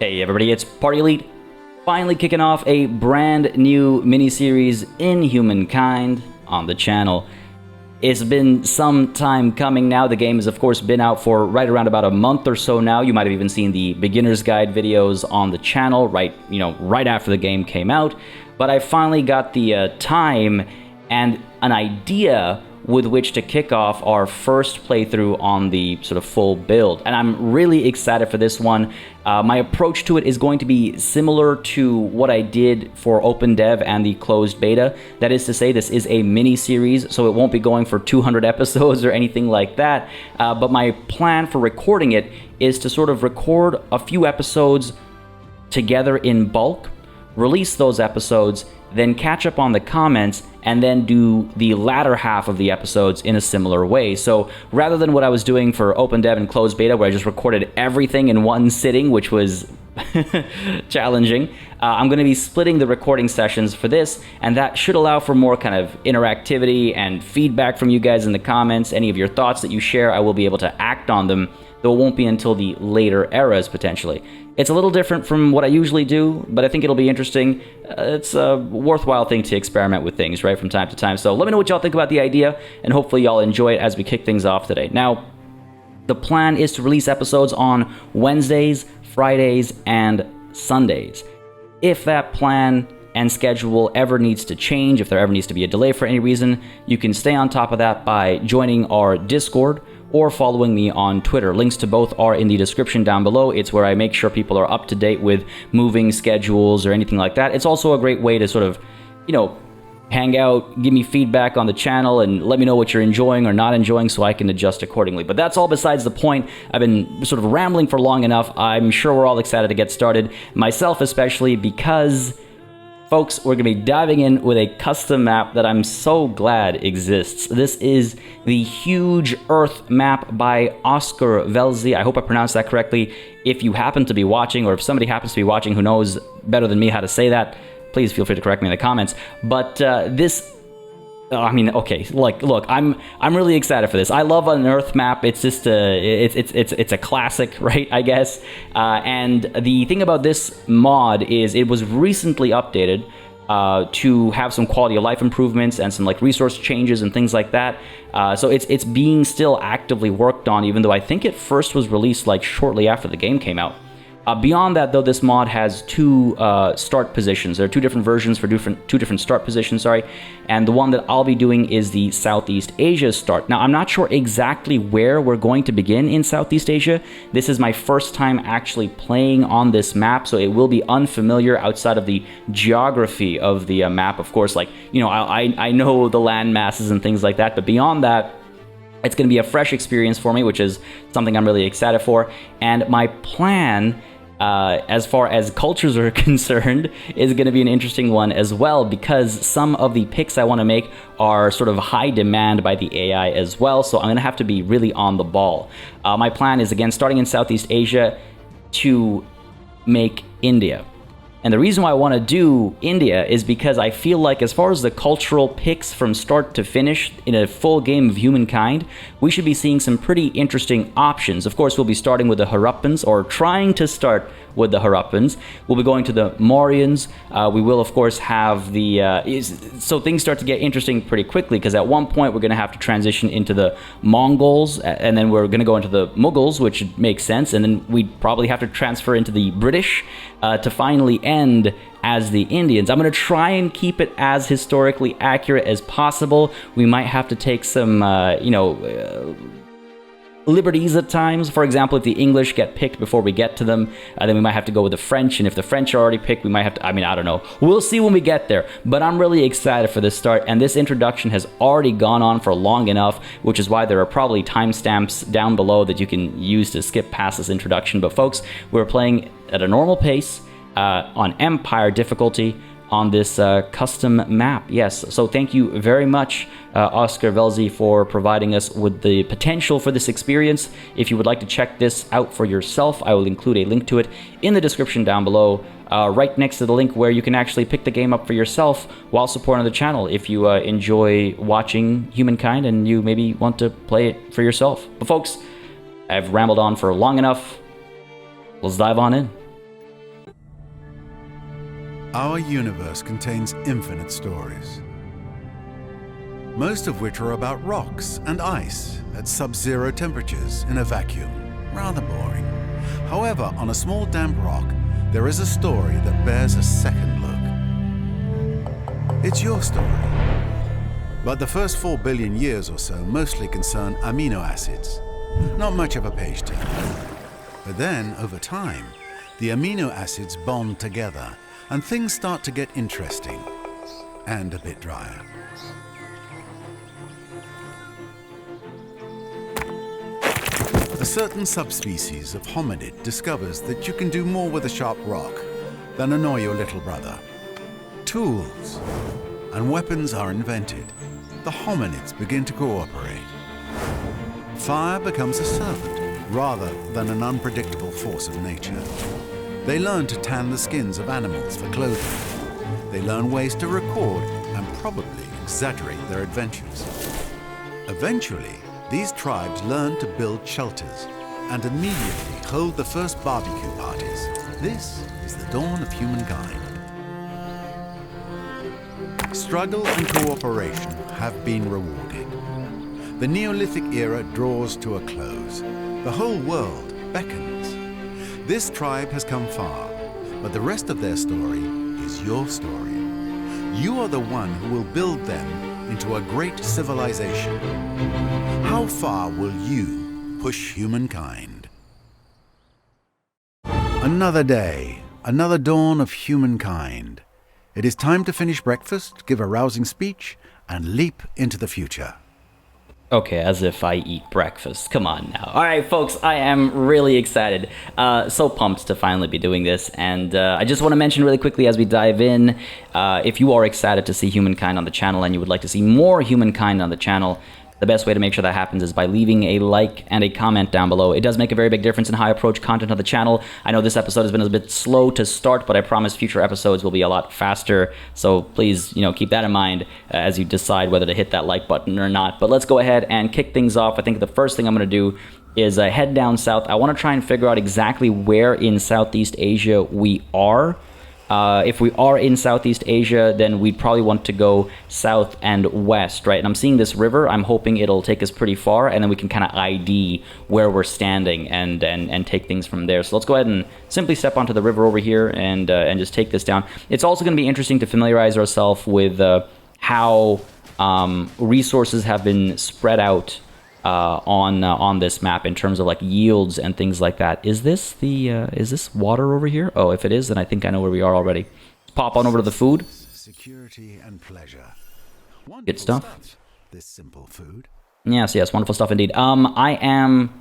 Hey everybody, it's PartyElite, finally kicking off a brand new miniseries in Humankind on the channel. It's been some time coming now. The game has of course been out for right around about a month or so now. You might have even seen the beginner's guide videos on the channel right after the game came out. But I finally got the time and an idea with which to kick off our first playthrough on the sort of full build. And I'm really excited for this one. My approach to it is going to be similar to what I did for Open Dev and the closed beta. That is to say, this is a mini-series, so it won't be going for 200 episodes or anything like that. But my plan for recording it is to sort of record a few episodes together in bulk, release those episodes, then catch up on the comments, and then do the latter half of the episodes in a similar way. So rather than what I was doing for Open Dev and Closed Beta, where I just recorded everything in one sitting, which was challenging, I'm going to be splitting the recording sessions for this, and that should allow for more kind of interactivity and feedback from you guys in the comments. Any of your thoughts that you share, I will be able to act on them, though it won't be until the later eras, potentially. It's a little different from what I usually do, but I think it'll be interesting. It's a worthwhile thing to experiment with things, right, from time to time. So let me know what y'all think about the idea, and hopefully y'all enjoy it as we kick things off today. Now, the plan is to release episodes on Wednesdays, Fridays, and Sundays. If that plan and schedule ever needs to change, if there ever needs to be a delay for any reason, you can stay on top of that by joining our Discord or following me on Twitter. Links to both are in the description down below. It's where I make sure people are up to date with moving schedules or anything like that. It's also a great way to sort of, hang out, give me feedback on the channel, and let me know what you're enjoying or not enjoying so I can adjust accordingly. But that's all besides the point. I've been sort of rambling for long enough. I'm sure we're all excited to get started, myself especially, because folks, we're going to be diving in with a custom map that I'm so glad exists. This is the Huge Earth map by Oscar Velzi. I hope I pronounced that correctly. If you happen to be watching, or if somebody happens to be watching who knows better than me how to say that, please feel free to correct me in the comments. But look, I'm really excited for this. I love an Earth map. It's just it's a classic, right? I guess. And the thing about this mod is it was recently updated to have some quality of life improvements and some resource changes and things like that. So it's being still actively worked on, even though I think it first was released shortly after the game came out. Beyond that, though, this mod has two start positions. There are two different versions for two different start positions, and the one that I'll be doing is the Southeast Asia start. Now, I'm not sure exactly where we're going to begin in Southeast Asia. This is my first time actually playing on this map, so it will be unfamiliar outside of the geography of the map. Of course, I know the land masses and things like that, but beyond that, it's going to be a fresh experience for me, which is something I'm really excited for. And my plan, as far as cultures are concerned, is going to be an interesting one as well, because some of the picks I want to make are sort of high demand by the AI as well, so I'm going to have to be really on the ball. My plan is, again, starting in Southeast Asia, to make India. And the reason why I want to do India is because I feel like, as far as the cultural picks from start to finish in a full game of Humankind, we should be seeing some pretty interesting options. Of course, we'll be starting with the Harappans, or trying to start with the Harappans. We'll be going to the Mauryans. We will, of course, have the... so things start to get interesting pretty quickly, because at one point we're going to have to transition into the Mongols, and then we're going to go into the Mughals, which makes sense, and then we'd probably have to transfer into the British to finally end as the Indians. I'm going to try and keep it as historically accurate as possible. We might have to take some, liberties at times. For example, if the English get picked before we get to them, then we might have to go with the French, and if the French are already picked, we might have to, I don't know. We'll see when we get there, but I'm really excited for this start, and this introduction has already gone on for long enough, which is why there are probably timestamps down below that you can use to skip past this introduction. But folks, we're playing at a normal pace, on Empire difficulty, on this custom map. Yes, so thank you very much, Oscar Velzi, for providing us with the potential for this experience. If you would like to check this out for yourself, I will include a link to it in the description down below, right next to the link where you can actually pick the game up for yourself while supporting the channel if you enjoy watching Humankind and you maybe want to play it for yourself. But folks, I've rambled on for long enough. Let's dive on in. Our universe contains infinite stories, most of which are about rocks and ice at sub-zero temperatures in a vacuum. Rather boring. However, on a small damp rock, there is a story that bears a second look. It's your story. But the first 4 billion years or so mostly concern amino acids. Not much of a page turner. But then, over time, the amino acids bond together and things start to get interesting and a bit drier. A certain subspecies of hominid discovers that you can do more with a sharp rock than annoy your little brother. Tools and weapons are invented. The hominids begin to cooperate. Fire becomes a servant rather than an unpredictable force of nature. They learn to tan the skins of animals for clothing. They learn ways to record and probably exaggerate their adventures. Eventually, these tribes learn to build shelters and immediately hold the first barbecue parties. This is the dawn of humankind. Struggle and cooperation have been rewarded. The Neolithic era draws to a close. The whole world beckons. This tribe has come far, but the rest of their story is your story. You are the one who will build them into a great civilization. How far will you push humankind? Another day, another dawn of humankind. It is time to finish breakfast, give a rousing speech, and leap into the future. Okay, as if I eat breakfast. Come on now. All right, folks, I am really excited. So pumped to finally be doing this. And I just want to mention really quickly as we dive in, if you are excited to see Humankind on the channel and you would like to see more Humankind on the channel, the best way to make sure that happens is by leaving a like and a comment down below. It does make a very big difference in how I approach content on the channel. I know this episode has been a bit slow to start, but I promise future episodes will be a lot faster. So please, keep that in mind as you decide whether to hit that like button or not. But let's go ahead and kick things off. I think the first thing I'm going to do is head down south. I want to try and figure out exactly where in Southeast Asia we are. If we are in Southeast Asia, then we'd probably want to go south and west, right? And I'm seeing this river. I'm hoping it'll take us pretty far, and then we can kind of ID where we're standing and take things from there. So let's go ahead and simply step onto the river over here and just take this down. It's also going to be interesting to familiarize ourselves with how resources have been spread out on this map in terms of like yields and things like that. Is this water over here? Oh, if it is, then I think I know where we are already. Let's pop on over to the food. Security and pleasure. Good stuff. This simple food. Yes, wonderful stuff indeed. I'm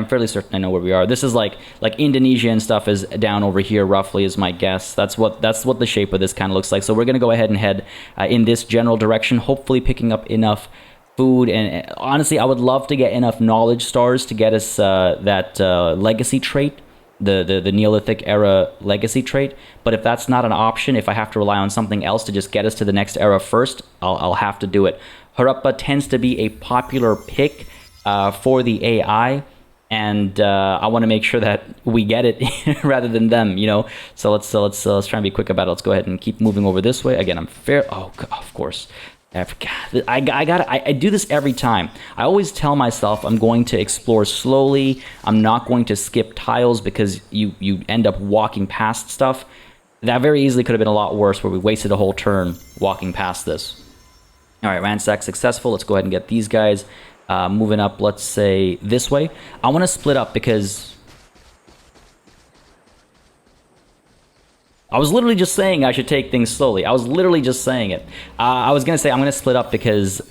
fairly certain I know where we are. This is like Indonesia and stuff is down over here roughly is my guess. That's what the shape of this kind of looks like. So we're gonna go ahead and head in this general direction, hopefully picking up enough food, and honestly I would love to get enough knowledge stars to get us that legacy trait, the Neolithic era legacy trait. But if that's not an option, if I have to rely on something else to just get us to the next era first, I'll have to do it. Harappa tends to be a popular pick for the AI, and I want to make sure that we get it rather than them, So let's try and be quick about it. Let's go ahead and keep moving over this way. Again, I'm fair. Oh, of course. I do this every time. I always tell myself I'm going to explore slowly. I'm not going to skip tiles because you end up walking past stuff. That very easily could have been a lot worse where we wasted a whole turn walking past this. All right, ransack successful. Let's go ahead and get these guys moving up, let's say this way. I want to split up because I was literally just saying I should take things slowly. I was literally just saying it. I was going to say I'm going to split up because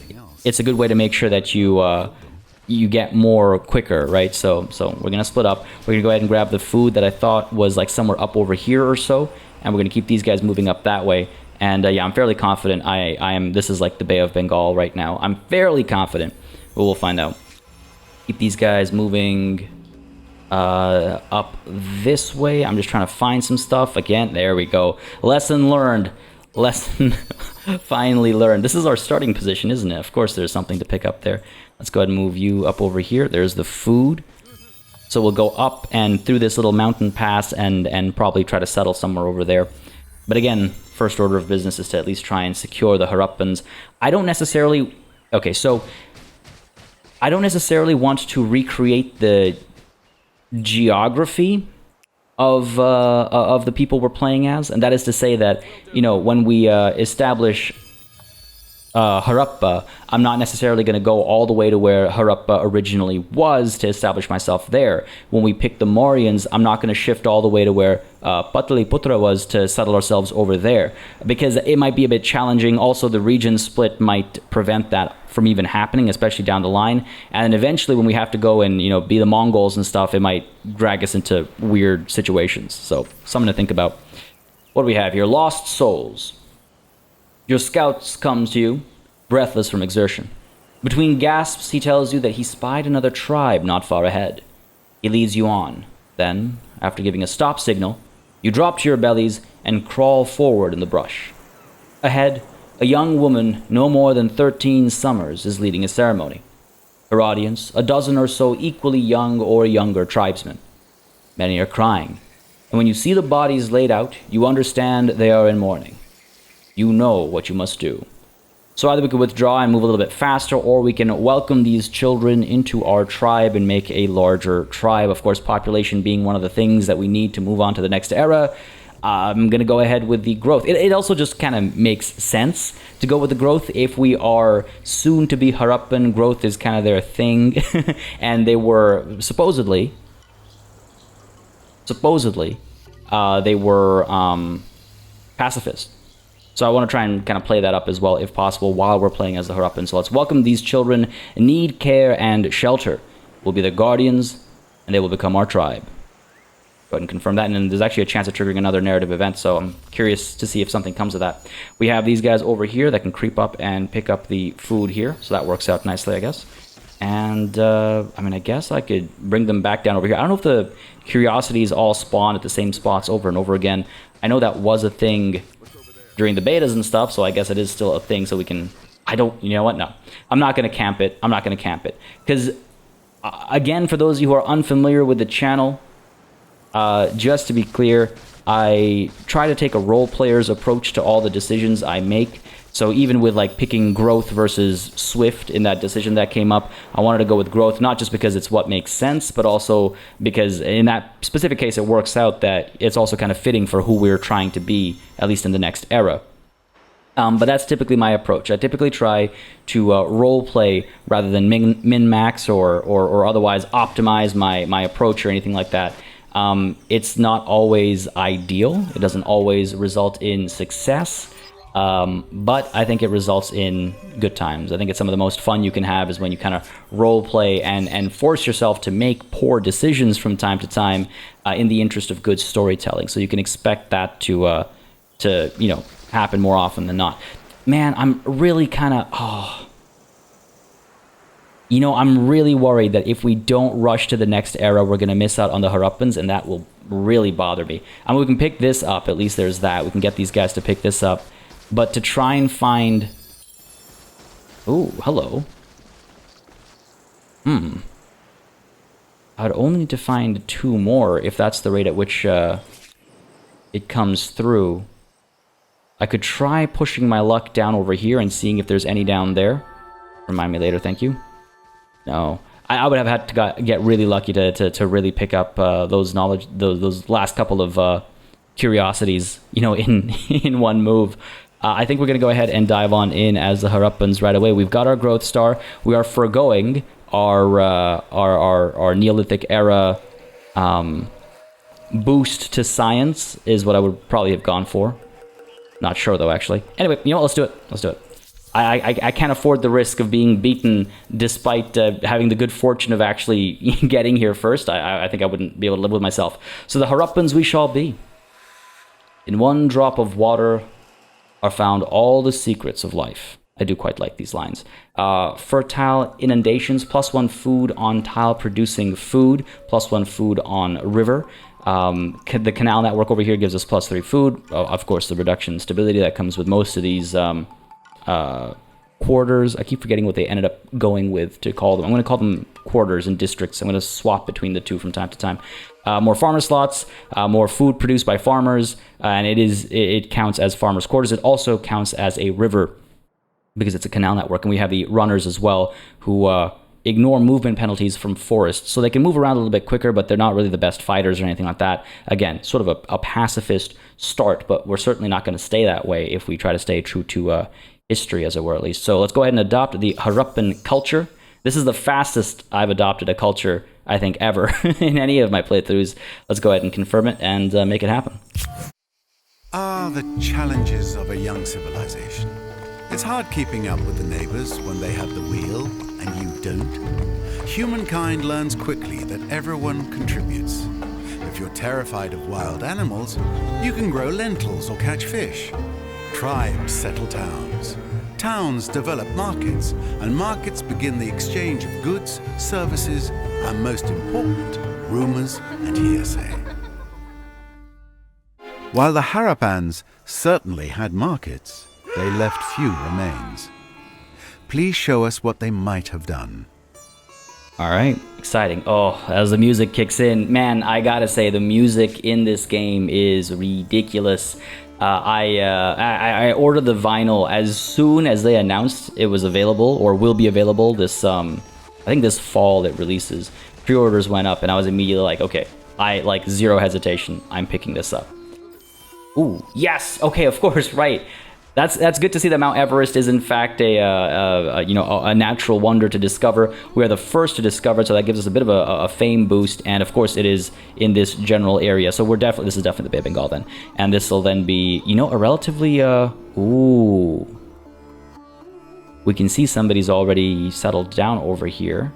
it's a good way to make sure that you get more quicker, right? So we're going to split up. We're going to go ahead and grab the food that I thought was like somewhere up over here or so, and we're going to keep these guys moving up that way. And yeah, I'm fairly confident this is like the Bay of Bengal right now. I'm fairly confident, but we'll find out. Keep these guys moving up this way. I'm just trying to find some stuff. Again, there we go. Lesson learned. Lesson finally learned. This is our starting position, isn't it? Of course there's something to pick up there. Let's go ahead and move you up over here. There's the food. So we'll go up and through this little mountain pass and probably try to settle somewhere over there. But again, first order of business is to at least try and secure the Harappans. I don't necessarily... Okay, so I don't necessarily want to recreate the geography of the people we're playing as, and that is to say that, you know, when we establish Harappa, I'm not necessarily going to go all the way to where Harappa originally was to establish myself there. When we pick the Mauryans, I'm not going to shift all the way to where Pataliputra was to settle ourselves over there, because it might be a bit challenging. Also, the region split might prevent that from even happening, especially down the line. And eventually, when we have to go and, you know, be the Mongols and stuff, it might drag us into weird situations. So, something to think about. What do we have here? Lost Souls. Your scouts comes to you, breathless from exertion. Between gasps, he tells you that he spied another tribe not far ahead. He leads you on. Then, after giving a stop signal, you drop to your bellies and crawl forward in the brush. Ahead, a young woman no more than 13 summers is leading a ceremony. Her audience, a dozen or so equally young or younger tribesmen. Many are crying, and when you see the bodies laid out, you understand they are in mourning. You know what you must do. So either we can withdraw and move a little bit faster, or we can welcome these children into our tribe and make a larger tribe. Of course, population being one of the things that we need to move on to the next era. I'm going to go ahead with the growth. It also just kind of makes sense to go with the growth if we are soon to be Harappan. Growth is kind of their thing. And they were supposedly, they were pacifist. So I want to try and kind of play that up as well, if possible, while we're playing as the Harappan. So let's welcome these children. Need care and shelter. We'll be their guardians, and they will become our tribe. Go ahead and confirm that. And then there's actually a chance of triggering another narrative event, so I'm curious to see if something comes of that. We have these guys over here that can creep up and pick up the food here, so that works out nicely, I guess. And, I mean, I guess I could bring them back down over here. I don't know if the curiosities all spawn at the same spots over and over again. I know that was a thing during the betas and stuff, so I guess it is still a thing, so we can... you know what? No. I'm not going to camp it. Because, again, for those of you who are unfamiliar with the channel, just to be clear, I try to take a role player's approach to all the decisions I make. So even with like picking growth versus swift in that decision that came up, I wanted to go with growth, not just because it's what makes sense, but also because in that specific case it works out that it's also kind of fitting for who we're trying to be, at least in the next era. But that's typically my approach. I typically try to role play rather than min-max or otherwise optimize my approach or anything like that. It's not always ideal. It doesn't always result in success. But I think it results in good times. I think it's some of the most fun you can have is when you kind of role play and force yourself to make poor decisions from time to time in the interest of good storytelling. So you can expect that to you know, happen more often than not. Man, I'm really kind of you know, I'm really worried that if we don't rush to the next era, we're going to miss out on the Harappans, and that will really bother me. I mean, we can pick this up. At least there's that. We can get these guys to pick this up. But to try and find... Ooh, hello. I'd only need to find 2 more if that's the rate at which it comes through. I could try pushing my luck down over here and seeing if there's any down there. Remind me later, thank you. No. I would have had to get really lucky to really pick up those last couple of curiosities, you know, in one move. I think we're going to go ahead and dive on in as the Harappans right away. We've got our growth star. We are foregoing our Neolithic era boost to science is what I would probably have gone for. Not sure though, actually. Anyway, you know what? Let's do it. I can't afford the risk of being beaten despite having the good fortune of actually getting here first. I think I wouldn't be able to live with myself. So the Harappans we shall be. In one drop of water are found all the secrets of life. I do quite like these lines. Fertile inundations, +1 food on tile producing food, +1 food on river. The canal network over here gives us +3 food. Of course, the reduction in stability that comes with most of these quarters. I keep forgetting what they ended up going with to call them. I'm going to call them quarters and districts. I'm going to swap between the two from time to time. More farmer slots, more food produced by farmers, and it counts as farmers' quarters. It also counts as a river because it's a canal network, and we have the runners as well who ignore movement penalties from forests, so they can move around a little bit quicker, but they're not really the best fighters or anything like that. Again, sort of a pacifist start, but we're certainly not going to stay that way if we try to stay true to history, as it were, at least. So let's go ahead and adopt the Harappan culture. This is the fastest I've adopted a culture, I think, ever in any of my playthroughs. Let's go ahead and confirm it and make it happen. Ah, the challenges of a young civilization. It's hard keeping up with the neighbors when they have the wheel and you don't. Humankind learns quickly that everyone contributes. If you're terrified of wild animals, you can grow lentils or catch fish. Tribes settle towns. Towns develop markets, and markets begin the exchange of goods, services, and most important, rumors and hearsay. While the Harappans certainly had markets, they left few remains. Please show us what they might have done. All right, exciting. Oh, as the music kicks in, man, I gotta say, the music in this game is ridiculous. I ordered the vinyl as soon as they announced it was available, or will be available this, I think this fall it releases. Pre-orders went up, and I was immediately like, okay, zero hesitation, I'm picking this up. Ooh, yes, okay, of course, right. That's good to see that Mount Everest is in fact a natural wonder to discover. We are the first to discover it, so that gives us a bit of a fame boost. And of course, it is in this general area. So this is definitely the Bay of Bengal then, and this will then be a relatively ooh. We can see somebody's already settled down over here.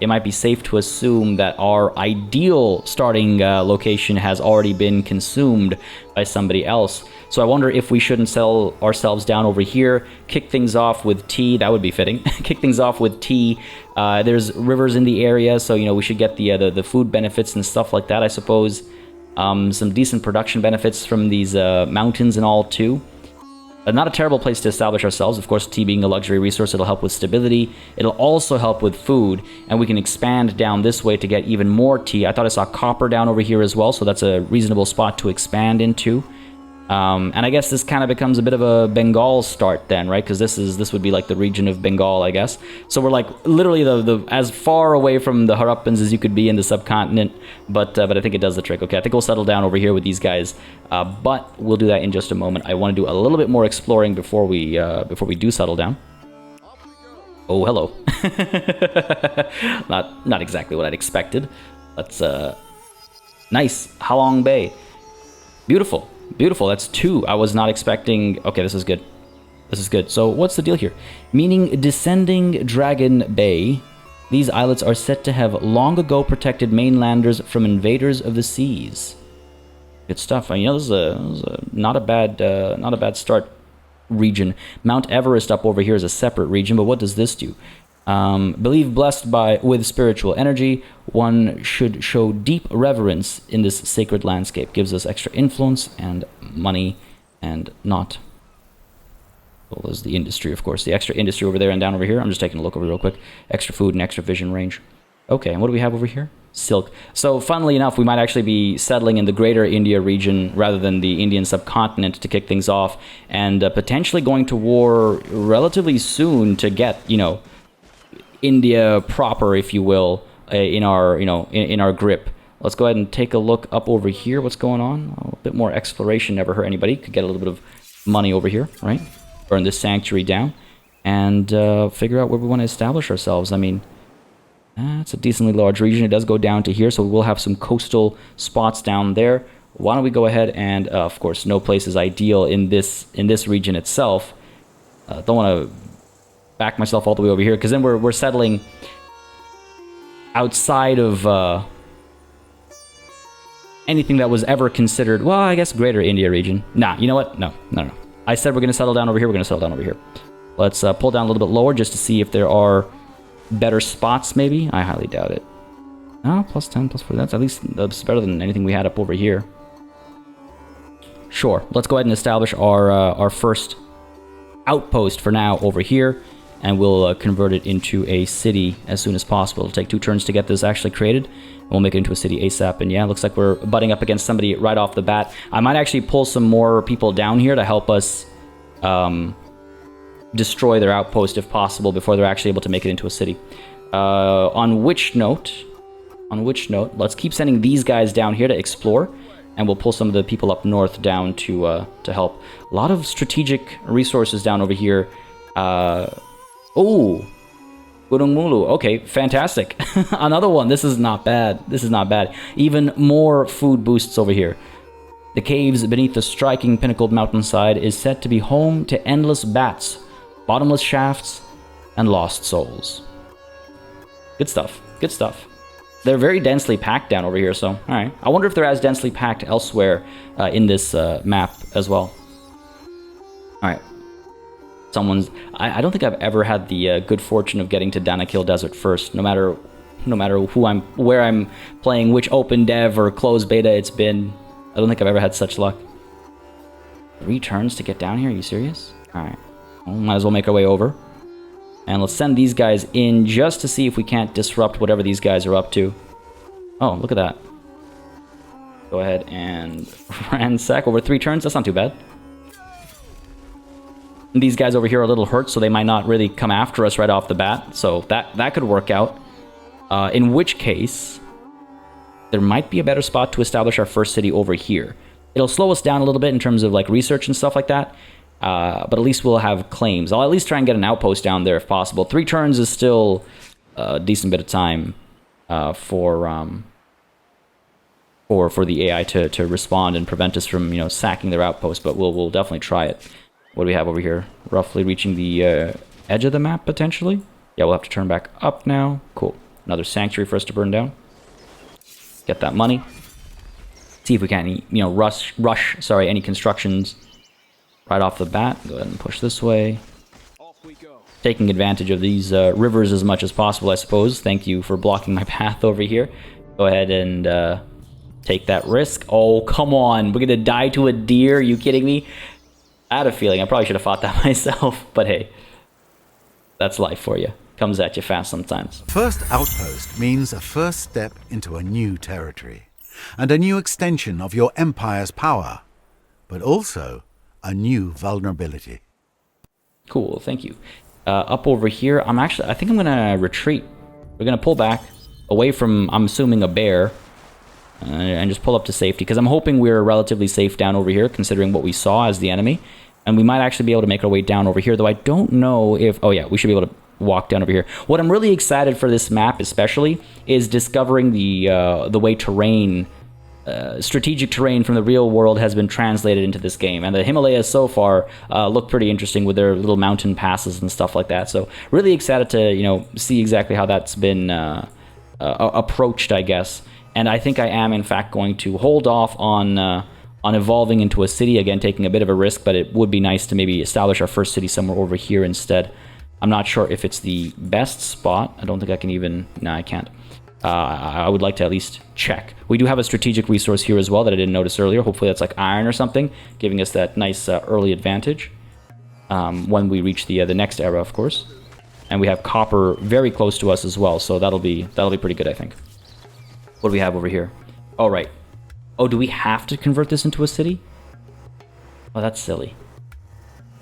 It might be safe to assume that our ideal starting location has already been consumed by somebody else. So I wonder if we shouldn't settle ourselves down over here, kick things off with tea. That would be fitting. Kick things off with tea. There's rivers in the area, so we should get the food benefits and stuff like that, I suppose. Some decent production benefits from these mountains and all too. Not a terrible place to establish ourselves. Of course, tea being a luxury resource, it'll help with stability. It'll also help with food, and we can expand down this way to get even more tea. I thought I saw copper down over here as well, so that's a reasonable spot to expand into. And I guess this kind of becomes a bit of a Bengal start then, right? Because this would be like the region of Bengal, I guess. So we're like literally the as far away from the Harappans as you could be in the subcontinent. But I think it does the trick. Okay, I think we'll settle down over here with these guys. But we'll do that in just a moment. I want to do a little bit more exploring before we do settle down. Oh, hello. Not exactly what I'd expected. That's nice. Halong Bay. Beautiful. Beautiful, that's 2. I was not expecting... Okay, this is good. This is good. So, what's the deal here? Meaning Descending Dragon Bay. These islets are said to have long ago protected mainlanders from invaders of the seas. Good stuff. This is a not a bad start region. Mount Everest up over here is a separate region, but what does this do? Believe blessed with spiritual energy, one should show deep reverence in this sacred landscape. Gives us extra influence and money, and not. Well, there's the industry, of course. The extra industry over there and down over here. I'm just taking a look over real quick. Extra food and extra vision range. Okay, and what do we have over here? Silk. So, funnily enough, we might actually be settling in the greater India region rather than the Indian subcontinent to kick things off, and potentially going to war relatively soon to get, India proper, if you will, in our in our grip. Let's go ahead and take a look up over here. What's going on? A bit more exploration never hurt anybody. Could get a little bit of money over here, right? Burn this sanctuary down and figure out where we want to establish ourselves. It's a decently large region. It does go down to here, so we will have some coastal spots down there. Why don't we go ahead and, of course, no place is ideal in this region itself. Don't want to back myself all the way over here, because then we're settling outside of anything that was ever considered, well, I guess greater India region. Nah, you know what? No. I said we're going to settle down over here. We're going to settle down over here. Let's pull down a little bit lower just to see if there are better spots, maybe. I highly doubt it. Oh, plus 10, plus 4. That's better than anything we had up over here. Sure. Let's go ahead and establish our first outpost for now over here, and we'll convert it into a city as soon as possible. It'll take 2 turns to get this actually created. We'll make it into a city ASAP, and yeah, looks like we're butting up against somebody right off the bat. I might actually pull some more people down here to help us destroy their outpost if possible before they're actually able to make it into a city. On which note, let's keep sending these guys down here to explore, and we'll pull some of the people up north down to help. A lot of strategic resources down over here. Oh, Gurungmulu. Okay, fantastic. Another one. This is not bad. This is not bad. Even more food boosts over here. The caves beneath the striking pinnacled mountainside is said to be home to endless bats, bottomless shafts, and lost souls. Good stuff. Good stuff. They're very densely packed down over here, so alright. I wonder if they're as densely packed elsewhere in this map as well. Alright. I don't think I've ever had the good fortune of getting to Danakil Desert first, no matter where I'm playing, which open dev or closed beta it's been. I don't think I've ever had such luck. 3 turns to get down here? Are you serious? Alright. Well, might as well make our way over. And let's send these guys in just to see if we can't disrupt whatever these guys are up to. Oh, look at that. Go ahead and ransack over 3 turns. That's not too bad. And these guys over here are a little hurt, so they might not really come after us right off the bat. So that could work out. In which case, there might be a better spot to establish our first city over here. It'll slow us down a little bit in terms of like research and stuff like that. But at least we'll have claims. I'll at least try and get an outpost down there if possible. 3 turns is still a decent bit of time for the AI to respond and prevent us from, you know, sacking their outpost. But we'll definitely try it. What do we have over here? Roughly reaching the edge of the map potentially. Yeah, we'll have to turn back up now. Cool. Another sanctuary for us to burn down. Get that money. See if we can, you know, rush any constructions right off the bat. Go ahead and push this way. Taking advantage of these rivers as much as possible, I suppose. Thank you for blocking my path over here. Go ahead and take that risk. Oh, come on. We're going to die to a deer? Are you kidding me? I had a feeling. I probably should have fought that myself. But hey, that's life for you. Comes at you fast sometimes. First outpost means a first step into a new territory and a new extension of your empire's power, but also a new vulnerability. Cool, thank you. Up over here, I think I'm gonna retreat. We're gonna pull back away from, I'm assuming, a bear, and just pull up to safety, because I'm hoping we're relatively safe down over here, considering what we saw as the enemy. And we might actually be able to make our way down over here, though I don't know if... Oh yeah, we should be able to walk down over here. What I'm really excited for this map, especially, is discovering the way terrain... strategic terrain from the real world has been translated into this game, and the Himalayas so far look pretty interesting with their little mountain passes and stuff like that. So really excited to, you know, see exactly how that's been approached, I guess. And I think I am in fact going to hold off on evolving into a city again, taking a bit of a risk. But it would be nice to maybe establish our first city somewhere over here instead. I'm not sure if it's the best spot. I don't think I can even. No, I can't. I would like to at least check. We do have a strategic resource here as well that I didn't notice earlier. Hopefully that's like iron or something, giving us that nice early advantage when we reach the next era, of course. And we have copper very close to us as well, so that'll be pretty good, I think. What do we have over here? Oh, right. Oh, do we have to convert this into a city? Oh, that's silly.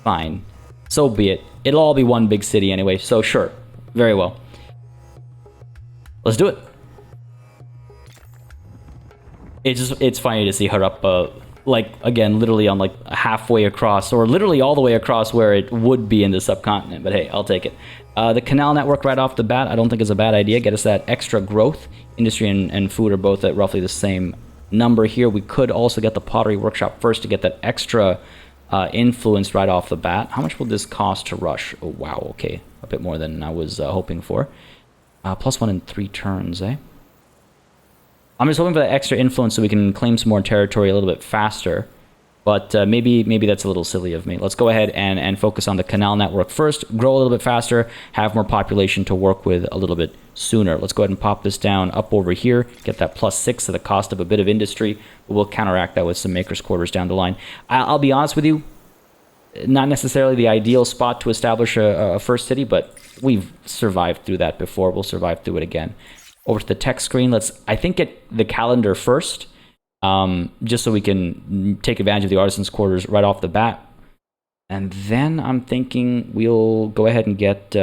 Fine. So be it. It'll all be one big city anyway, so sure. Very well. Let's do it. It's funny to see her up, like, again, literally on, like, halfway across, or literally all the way across where it would be in the subcontinent, but hey, I'll take it. The canal network right off the bat, I don't think is a bad idea. Get us that extra growth. Industry and food are both at roughly the same number here. We could also get the pottery workshop first to get that extra influence right off the bat. How much will this cost to rush? Oh, wow, okay. A bit more than I was hoping for. +1 in 3 turns, eh? I'm just hoping for that extra influence so we can claim some more territory a little bit faster. But maybe that's a little silly of me. Let's go ahead and focus on the canal network first. Grow a little bit faster. Have more population to work with a little bit sooner. Let's go ahead and pop this down up over here. Get that +6 to the cost of a bit of industry. We'll counteract that with some maker's quarters down the line. I'll be honest with you. Not necessarily the ideal spot to establish a first city, but we've survived through that before. We'll survive through it again. Over to the tech screen. Let's, I think, get the calendar first, just so we can take advantage of the artisans' quarters right off the bat. And then I'm thinking we'll go ahead and get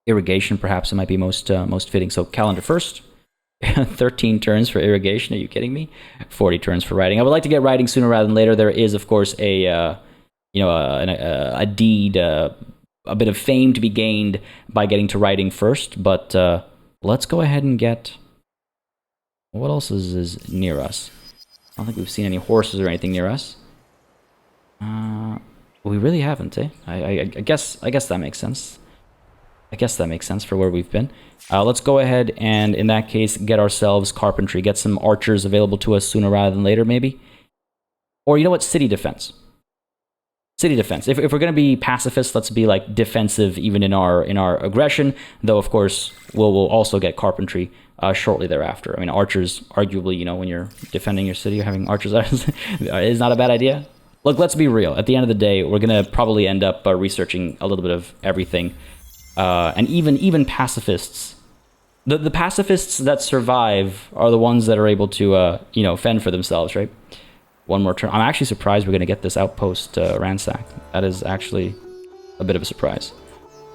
irrigation. Perhaps it might be most fitting. So calendar first. 13 turns for irrigation. Are you kidding me? 40 turns for writing. I would like to get writing sooner rather than later. There is, of course, a deed, a bit of fame to be gained by getting to writing first. But let's go ahead and get. What else is near us? I don't think we've seen any horses or anything near us. We really haven't, eh? I guess that makes sense. I guess that makes sense for where we've been. Let's go ahead and, in that case, get ourselves carpentry. Get some archers available to us sooner rather than later, maybe. Or, you know what? City defense. City defense. If we're going to be pacifists, let's be, like, defensive even in our aggression. Though, of course, we'll also get carpentry shortly thereafter. I mean, archers, arguably, you know, when you're defending your city, having archers is not a bad idea. Look, let's be real. At the end of the day, we're going to probably end up researching a little bit of everything. And even pacifists, the pacifists that survive are the ones that are able to, fend for themselves, right? One more turn. I'm actually surprised we're going to get this outpost ransacked. That is actually a bit of a surprise.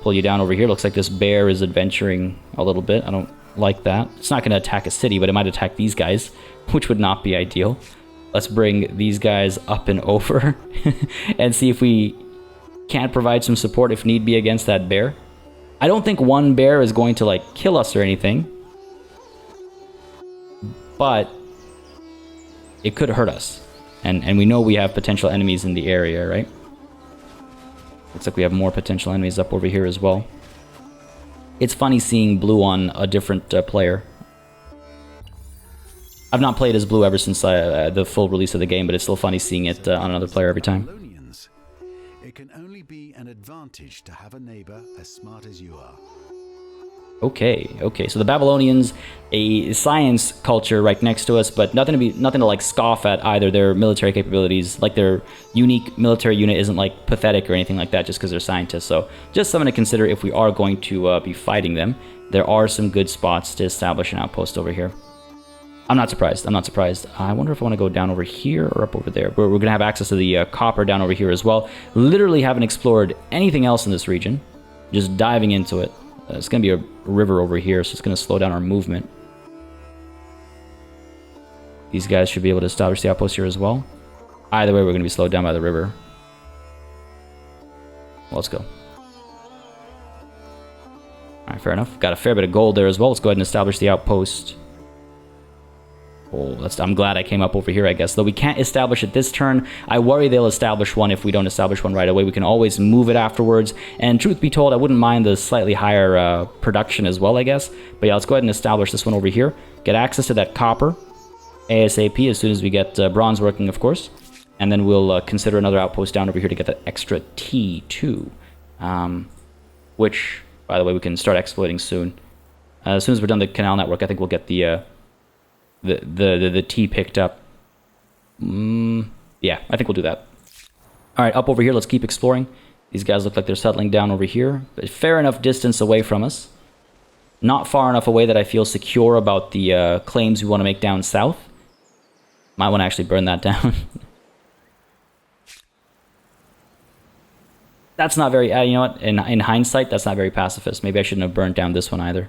Pull you down over here. Looks like this bear is adventuring a little bit. I don't like that. It's not going to attack a city, but it might attack these guys, which would not be ideal. Let's bring these guys up and over and see if we can't provide some support if need be against that bear. I don't think one bear is going to, like, kill us or anything. But it could hurt us. And we know we have potential enemies in the area, right? Looks like we have more potential enemies up over here as well. It's funny seeing blue on a different player. I've not played as blue ever since the full release of the game, but it's still funny seeing it on another player every time. It can only be an advantage to have a neighbor as smart as you are. Okay. So the Babylonians, a science culture right next to us, but nothing to like scoff at either. Their military capabilities, like their unique military unit, isn't like pathetic or anything like that just because they're scientists. So just something to consider if we are going to be fighting them. There are some good spots to establish an outpost over here. I'm not surprised. I wonder if I want to go down over here or up over there. We're going to have access to the copper down over here as well. Literally haven't explored anything else in this region. Just diving into it. It's going to be a river over here, so it's going to slow down our movement. These guys should be able to establish the outpost here as well. Either way, we're going to be slowed down by the river. Well, let's go. Alright, fair enough. Got a fair bit of gold there as well. Let's go ahead and establish the outpost. Oh, I'm glad I came up over here, I guess. Though we can't establish it this turn, I worry they'll establish one if we don't establish one right away. We can always move it afterwards. And truth be told, I wouldn't mind the slightly higher production as well, I guess. But yeah, let's go ahead and establish this one over here. Get access to that copper ASAP as soon as we get bronze working, of course. And then we'll consider another outpost down over here to get that extra T too. Which, by the way, we can start exploiting soon. As soon as we're done the canal network, I think we'll get the T picked up. Yeah, I think we'll do that. All right, up over here, let's keep exploring. These guys look like they're settling down over here. But fair enough distance away from us. Not far enough away that I feel secure about the claims we want to make down south. Might want to actually burn that down. That's not very, you know what, in hindsight, that's not very pacifist. Maybe I shouldn't have burnt down this one either.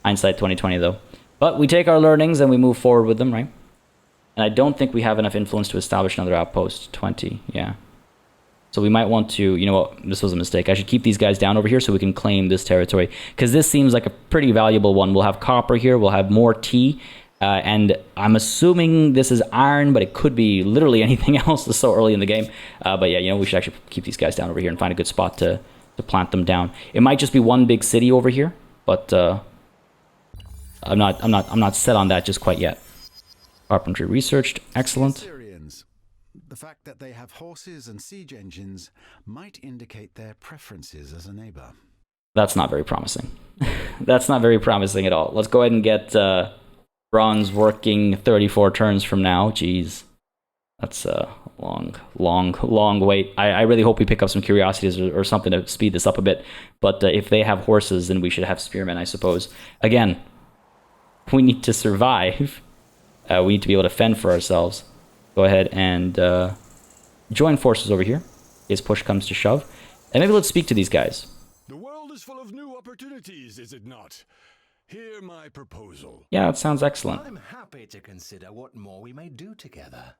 Hindsight 2020 though. But we take our learnings and we move forward with them, right? And I don't think we have enough influence to establish another outpost. 20, yeah. So we might want to, you know what, this was a mistake. I should keep these guys down over here so we can claim this territory. Because this seems like a pretty valuable one. We'll have copper here, we'll have more tea. And I'm assuming this is iron, but it could be literally anything else. It's so early in the game. But yeah, you know, we should actually keep these guys down over here and find a good spot to plant them down. It might just be one big city over here, but I'm not set on that just quite yet. Carpentry researched, excellent. Assyrians. The fact that they have horses and siege engines might indicate their preferences as a neighbor. That's not very promising. That's not very promising at all. Let's go ahead and get bronze working 34 turns from now. Jeez. That's a long wait. I really hope we pick up some curiosities or something to speed this up a bit. But if they have horses, then we should have spearmen, I suppose. Again, we need to survive. We need to be able to fend for ourselves. Go ahead and join forces over here, as push comes to shove. And maybe let's speak to these guys. The world is full of new opportunities, is it not? Hear my proposal. Yeah, that sounds excellent. I'm happy to consider what more we may do together.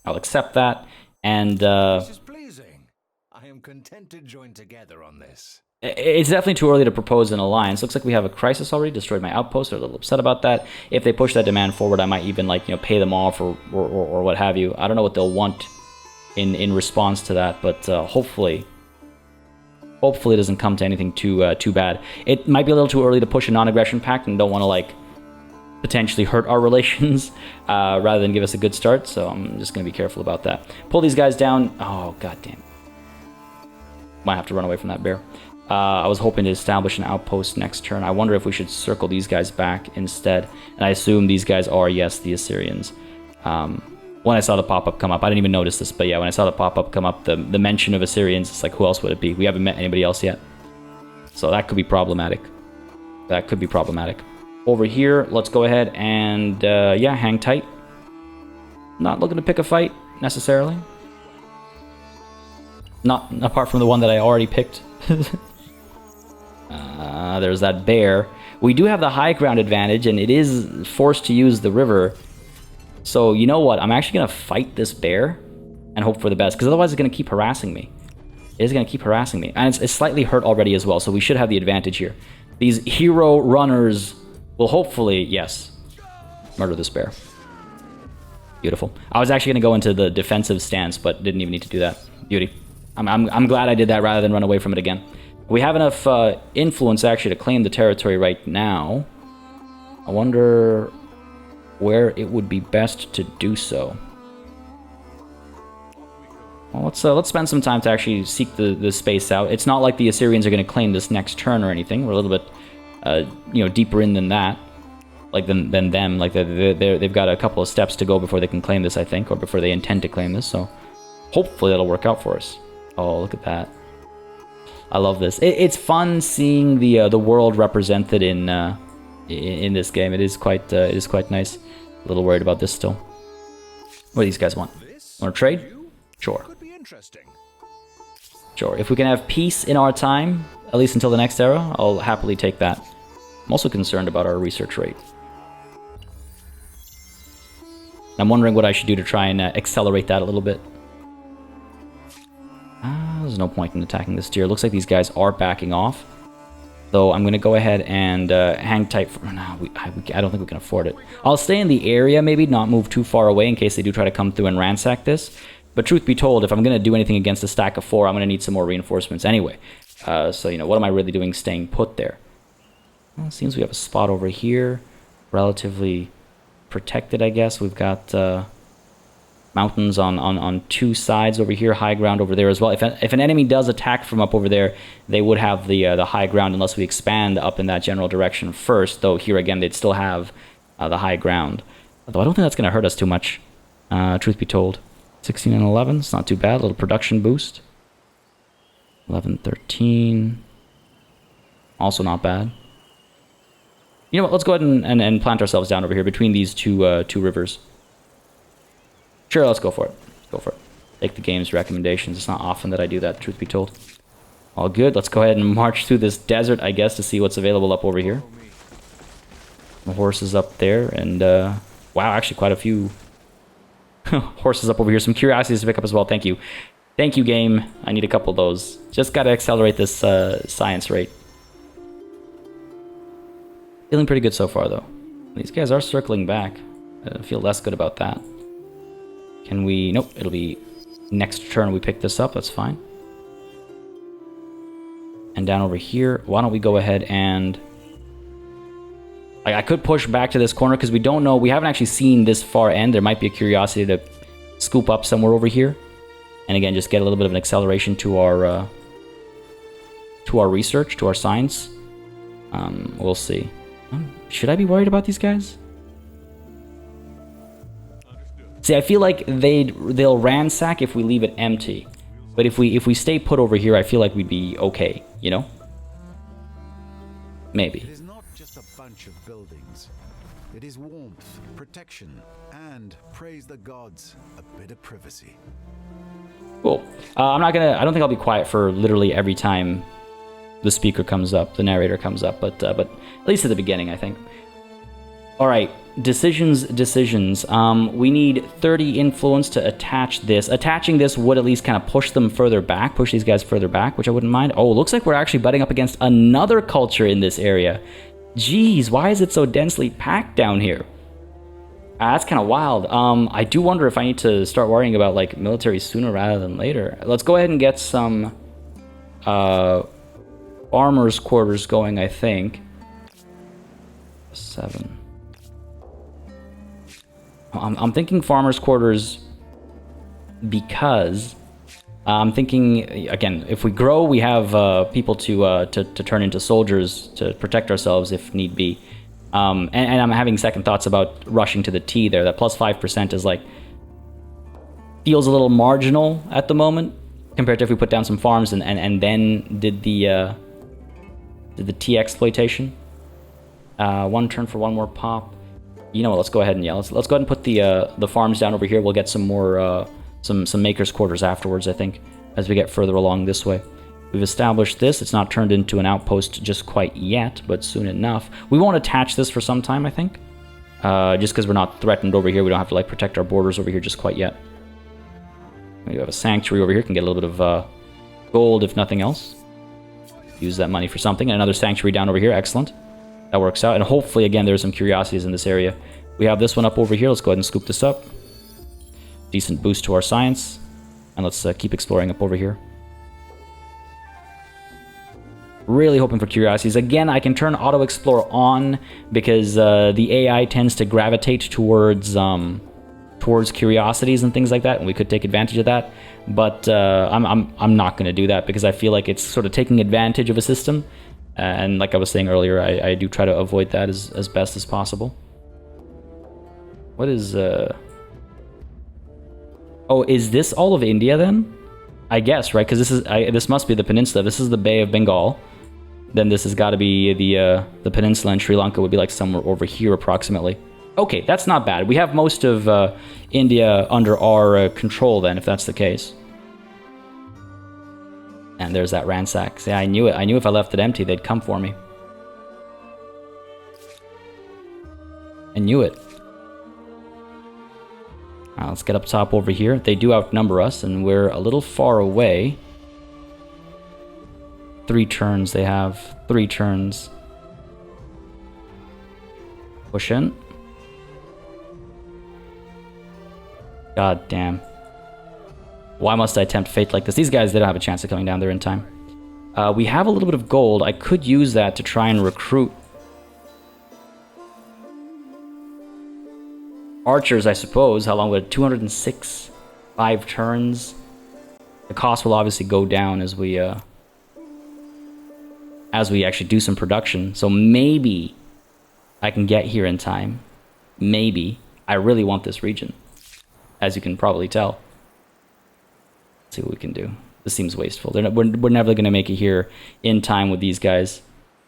I'll accept that. And This is pleasing. I am content to join together on this. it's definitely too early to propose an alliance. Looks like we have a crisis already. Destroyed my outpost. They're a little upset about that. If they push that demand forward, I might even pay them off or what have you. I don't know what they'll want in response to that, but hopefully it doesn't come to anything too bad. It might be a little too early to push a non-aggression pact, and don't want to potentially hurt our relations rather than give us a good start. So I'm just gonna be careful about that. Pull these guys down. Oh goddamn! Might have to run away from that bear. I was hoping to establish an outpost next turn. I wonder if we should circle these guys back instead. And I assume these guys are, yes, the Assyrians. When I saw the pop-up come up, I didn't even notice this, but yeah, when I saw the pop-up come up, the mention of Assyrians, it's like, who else would it be? We haven't met anybody else yet. So that could be problematic. That could be problematic. Over here, let's go ahead and, yeah, hang tight. Not looking to pick a fight, necessarily. Not apart from the one that I already picked. There's that bear. We do have the high ground advantage, and it is forced to use the river. So, you know what? I'm actually going to fight this bear and hope for the best, because otherwise it's going to keep harassing me. It is going to keep harassing me. And it's slightly hurt already as well, so we should have the advantage here. These hero runners will hopefully, yes, murder this bear. Beautiful. I was actually going to go into the defensive stance, but didn't even need to do that. Beauty. I'm glad I did that rather than run away from it again. We have enough influence actually to claim the territory right now. I wonder where it would be best to do so. Well, let's spend some time to actually seek the space out. It's not like the Assyrians are going to claim this next turn or anything. We're a little bit, deeper in than that, than them. Like they've got a couple of steps to go before they can claim this, I think, or before they intend to claim this. So hopefully that'll work out for us. Oh, look at that! I love this. It's fun seeing the world represented in this game. It is quite nice. A little worried about this still. What do these guys want? Want to trade? Sure. Sure. If we can have peace in our time, at least until the next era, I'll happily take that. I'm also concerned about our research rate. I'm wondering what I should do to try and accelerate that a little bit. There's no point in attacking this deer. Looks like these guys are backing off. Though I'm going to go ahead and hang tight for... No, I don't think we can afford it. I'll stay in the area, maybe not move too far away in case they do try to come through and ransack this. But truth be told, if I'm going to do anything against a stack of 4, I'm going to need some more reinforcements anyway. So, what am I really doing staying put there? Well, it seems we have a spot over here. Relatively protected, I guess. We've got... mountains on two sides over here, high ground over there as well. If an enemy does attack from up over there, they would have the high ground unless we expand up in that general direction first. Though here again, they'd still have the high ground. Although I don't think that's going to hurt us too much, truth be told. 16 and 11, it's not too bad. A little production boost. 11, 13, also not bad. You know what? Let's go ahead and plant ourselves down over here between these two rivers. Sure, let's go for it. Go for it. Take the game's recommendations. It's not often that I do that, truth be told. All good. Let's go ahead and march through this desert, I guess, to see what's available up over here. The horses up there, and wow, actually quite a few horses up over here. Some curiosities to pick up as well. Thank you. Thank you, game. I need a couple of those. Just got to accelerate this science rate. Feeling pretty good so far, though. These guys are circling back. I feel less good about that. Can we... Nope, it'll be next turn we pick this up. That's fine. And down over here, why don't we go ahead and... I could push back to this corner because we don't know... We haven't actually seen this far end. There might be a curiosity to scoop up somewhere over here. And again, just get a little bit of an acceleration to our research, to our science. We'll see. Should I be worried about these guys? See, I feel like they'll ransack if we leave it empty. But if we stay put over here, I feel like we'd be okay, you know? Maybe. It is not just a bunch of buildings. It is warmth, protection, and, praise the gods, a bit of privacy. Cool. I don't think I'll be quiet for literally every time the speaker comes up, the narrator comes up, but at least at the beginning, I think. All right, decisions. We need 30 influence to attach this. Attaching this would at least kind of push them further back, push these guys further back, which I wouldn't mind. Oh, looks like we're actually butting up against another culture in this area. Jeez, why is it so densely packed down here? That's kind of wild. I do wonder if I need to start worrying about like military sooner rather than later. Let's go ahead and get some farmers' quarters going, I think. 7. I'm thinking farmers' quarters because I'm thinking, again, if we grow, we have people to turn into soldiers to protect ourselves if need be. And I'm having second thoughts about rushing to the T there. That plus 5% is like, feels a little marginal at the moment compared to if we put down some farms and then did the T exploitation. 1 turn for 1 more pop. You know what? Let's go ahead and let's go ahead and put the farms down over here. We'll get some more some makers' quarters afterwards, I think, as we get further along this way. We've established this. It's not turned into an outpost just quite yet, but soon enough. We won't attach this for some time, I think. Just because we're not threatened over here. We don't have to like protect our borders over here just quite yet. We have a sanctuary over here. Can get a little bit of gold, if nothing else. Use that money for something. And another sanctuary down over here. Excellent. That works out. And hopefully, again, there's some curiosities in this area. We have this one up over here. Let's go ahead and scoop this up. Decent boost to our science. And let's keep exploring up over here. Really hoping for curiosities. Again, I can turn Auto Explore on because the AI tends to gravitate towards curiosities and things like that, and we could take advantage of that. But I'm not going to do that because I feel like it's sort of taking advantage of a system. And like I was saying earlier, I do try to avoid that as best as possible. What is... Oh, is this all of India then? I guess, right? Because this must be the peninsula. This is the Bay of Bengal. Then this has got to be the peninsula, and Sri Lanka would be like somewhere over here approximately. Okay, that's not bad. We have most of India under our control then, if that's the case. And there's that ransack. See, I knew it. I knew if I left it empty, they'd come for me. I knew it. Now, let's get up top over here. They do outnumber us, and we're a little far away. 3 turns they have. 3 turns. Push in. God damn. Why must I tempt fate like this? These guys, they don't have a chance of coming down there in time. We have a little bit of gold. I could use that to try and recruit archers, I suppose. How long would it? 206. 5 turns. The cost will obviously go down as we actually do some production. So maybe I can get here in time. Maybe. I really want this region, as you can probably tell. Let's see what we can do. This seems wasteful. We're never going to make it here in time with these guys.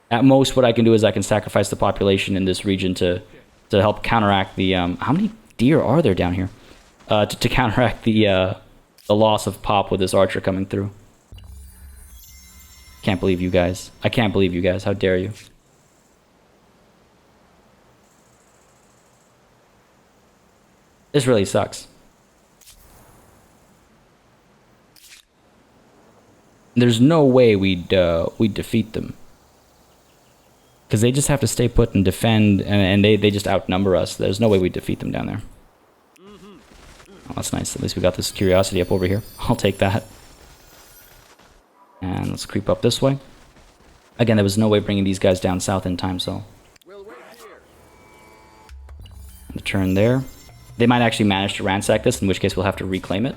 At most, what I can do is I can sacrifice the population in this region to help counteract the... how many deer are there down here? To counteract the loss of pop with this archer coming through. Can't believe you guys. I can't believe you guys. How dare you? This really sucks. There's no way we'd defeat them. Because they just have to stay put and defend, and they just outnumber us. There's no way we'd defeat them down there. Oh, that's nice. At least we got this curiosity up over here. I'll take that. And let's creep up this way. Again, there was no way bringing these guys down south in time, so... The turn there. They might actually manage to ransack this, in which case we'll have to reclaim it.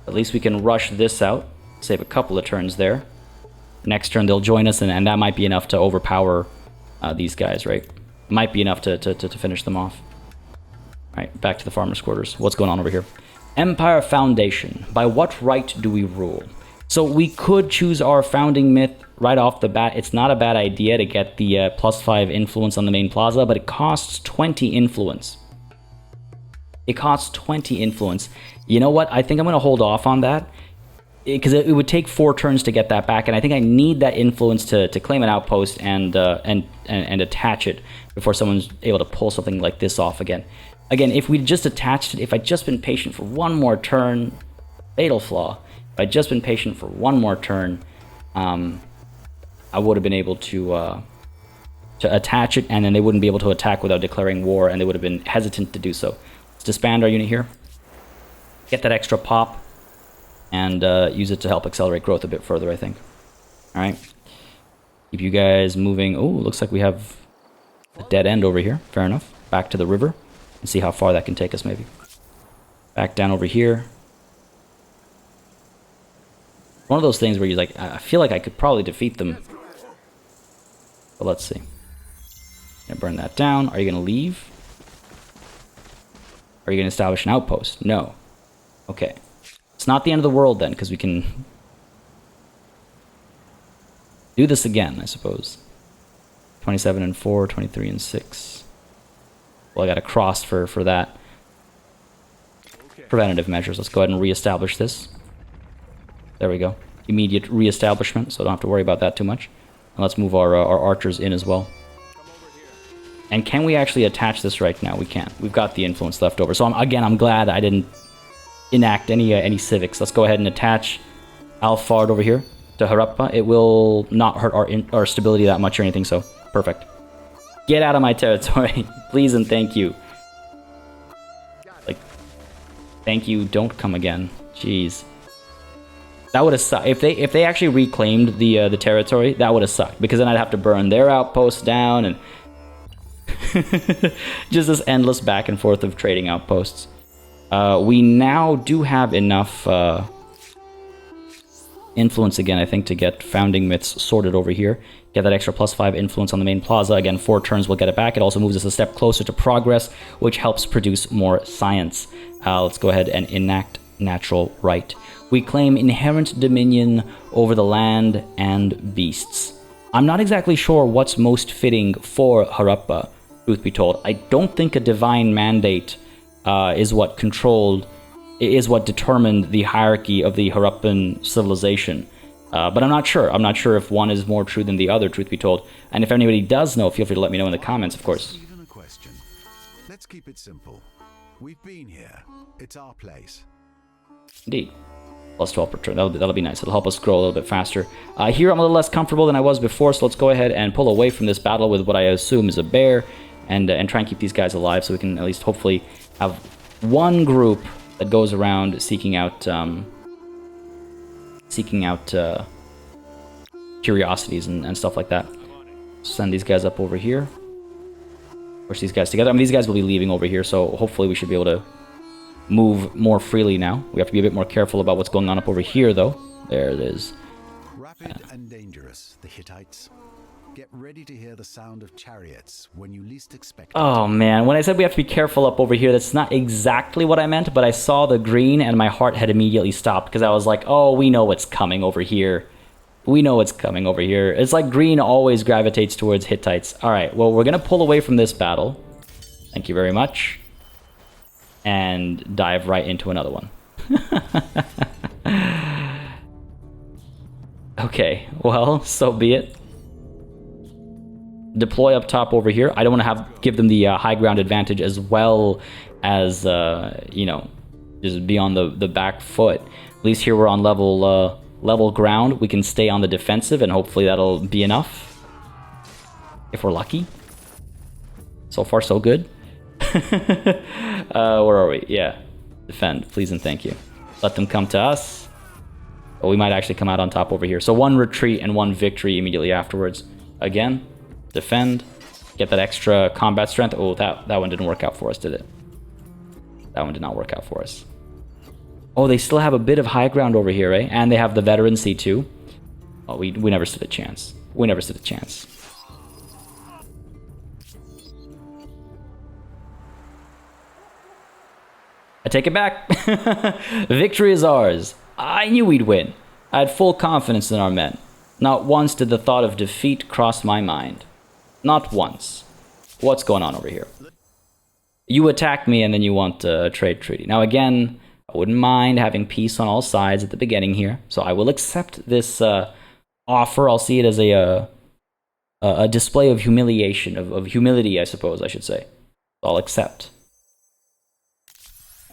At least we can rush this out. Save a couple of turns there. Next turn they'll join us, and that might be enough to overpower these guys, right? Might be enough to finish them off. Alright, back to the farmer's quarters. What's going on over here? Empire Foundation. By what right do we rule? So we could choose our founding myth right off the bat. It's not a bad idea to get the +5 influence on the main plaza, but it costs 20 influence. It costs 20 influence. You know what? I think I'm going to hold off on that, because it would take 4 turns to get that back, and I think I need that influence to claim an outpost and attach it before someone's able to pull something like this off again. Again, if we'd just attached it, if I'd just been patient for one more turn, fatal flaw. If I'd just been patient for one more turn, I would have been able to attach it, and then they wouldn't be able to attack without declaring war, and they would have been hesitant to do so. Let's disband our unit here, get that extra pop, and use it to help accelerate growth a bit further, I think. Alright. Keep you guys moving. Oh, looks like we have a dead end over here. Fair enough. Back to the river and see how far that can take us, maybe. Back down over here. One of those things where you're like, I feel like I could probably defeat them. But let's see. Gonna burn that down. Are you gonna leave? Are you gonna establish an outpost? No. Okay. It's not the end of the world then, because we can do this again, I suppose. 27 and 4, 23 and 6. Well, I got a cross for that. Preventative measures. Let's go ahead and reestablish this. There we go. Immediate reestablishment, so I don't have to worry about that too much. And let's move our archers in as well. And can we actually attach this right now? We can. We've got the influence left over. So I'm glad I didn't enact any civics. Let's go ahead and attach Alfard over here to Harappa. It will not hurt our stability that much or anything, so perfect. Get out of my territory, please and thank you. Like, thank you, don't come again. Jeez. That would have sucked. If they actually reclaimed the territory, that would have sucked, because then I'd have to burn their outposts down and just this endless back and forth of trading outposts. We now do have enough influence again, I think, to get founding myths sorted over here. Get that extra +5 influence on the main plaza. Again, 4 turns will get it back. It also moves us a step closer to progress, which helps produce more science. Let's go ahead and enact natural right. We claim inherent dominion over the land and beasts. I'm not exactly sure what's most fitting for Harappa, truth be told. I don't think a divine mandate is what determined the hierarchy of the Harappan civilization. But I'm not sure. I'm not sure if one is more true than the other, truth be told. And if anybody does know, feel free to let me know in the comments, of course. Even a question. Let's keep it simple. We've been here. It's our place. Indeed. +12 per turn. That'll be nice. It'll help us grow a little bit faster. Here I'm a little less comfortable than I was before, so let's go ahead and pull away from this battle with what I assume is a bear, and try and keep these guys alive so we can at least hopefully have one group that goes around seeking out curiosities and stuff like that. Send these guys up over here. Push these guys together. I mean, these guys will be leaving over here, so hopefully we should be able to move more freely now. We have to be a bit more careful about what's going on up over here, though. There it is. Rapid and dangerous, the Hittites. Get ready to hear the sound of chariots when you least expect it. Oh man, when I said we have to be careful up over here, that's not exactly what I meant, but I saw the green and my heart had immediately stopped, because I was like, oh, we know what's coming over here. We know what's coming over here. It's like green always gravitates towards Hittites. Alright, well, we're going to pull away from this battle. Thank you very much. And dive right into another one. Okay, well, so be it. Deploy up top over here. I don't want to give them the high ground advantage, as well as, you know, just be on the back foot. At least here we're on level ground. We can stay on the defensive, and hopefully that'll be enough. If we're lucky. So far, so good. Where are we? Yeah. Defend, please and thank you. Let them come to us. But we might actually come out on top over here. So 1 retreat and 1 victory immediately afterwards. Again, defend. Get that extra combat strength. Oh, that one didn't work out for us, did it? That one did not work out for us. Oh, they still have a bit of high ground over here, eh? And they have the veteran C2. Oh, we never stood a chance. We never stood a chance. I take it back. Victory is ours. I knew we'd win. I had full confidence in our men. Not once did the thought of defeat cross my mind. Not once. What's going on over here? You attack me and then you want a trade treaty. Now again, I wouldn't mind having peace on all sides at the beginning here. So I will accept this offer. I'll see it as a display of humiliation, of humility, I suppose I should say. I'll accept.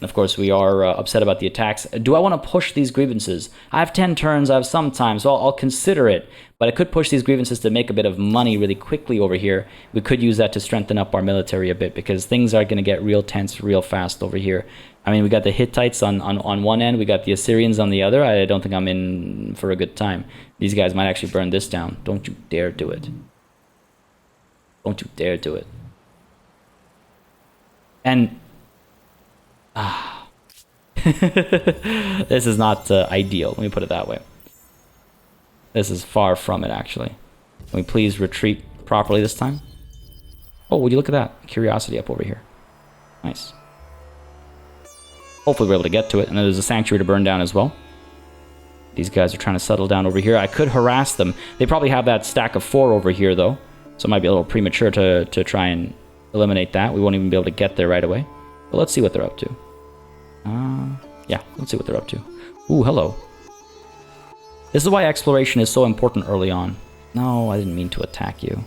And of course, we are upset about the attacks. Do I want to push these grievances? I have 10 turns, I have some time, so I'll consider it. But I could push these grievances to make a bit of money really quickly over here. We could use that to strengthen up our military a bit, because things are going to get real tense real fast over here. I mean, we got the Hittites on one end, we got the Assyrians on the other. I don't think I'm in for a good time. These guys might actually burn this down. Don't you dare do it. Don't you dare do it. And this is not ideal. Let me put it that way. This is far from it, actually. Can we please retreat properly this time? Oh, would you look at that? Curiosity up over here. Nice. Hopefully we're able to get to it. And then there's a sanctuary to burn down as well. These guys are trying to settle down over here. I could harass them. They probably have that stack of 4 over here, though. So it might be a little premature to try and eliminate that. We won't even be able to get there right away. But let's see what they're up to. Yeah, let's see what they're up to. Ooh, hello. This is why exploration is so important early on. No, I didn't mean to attack you.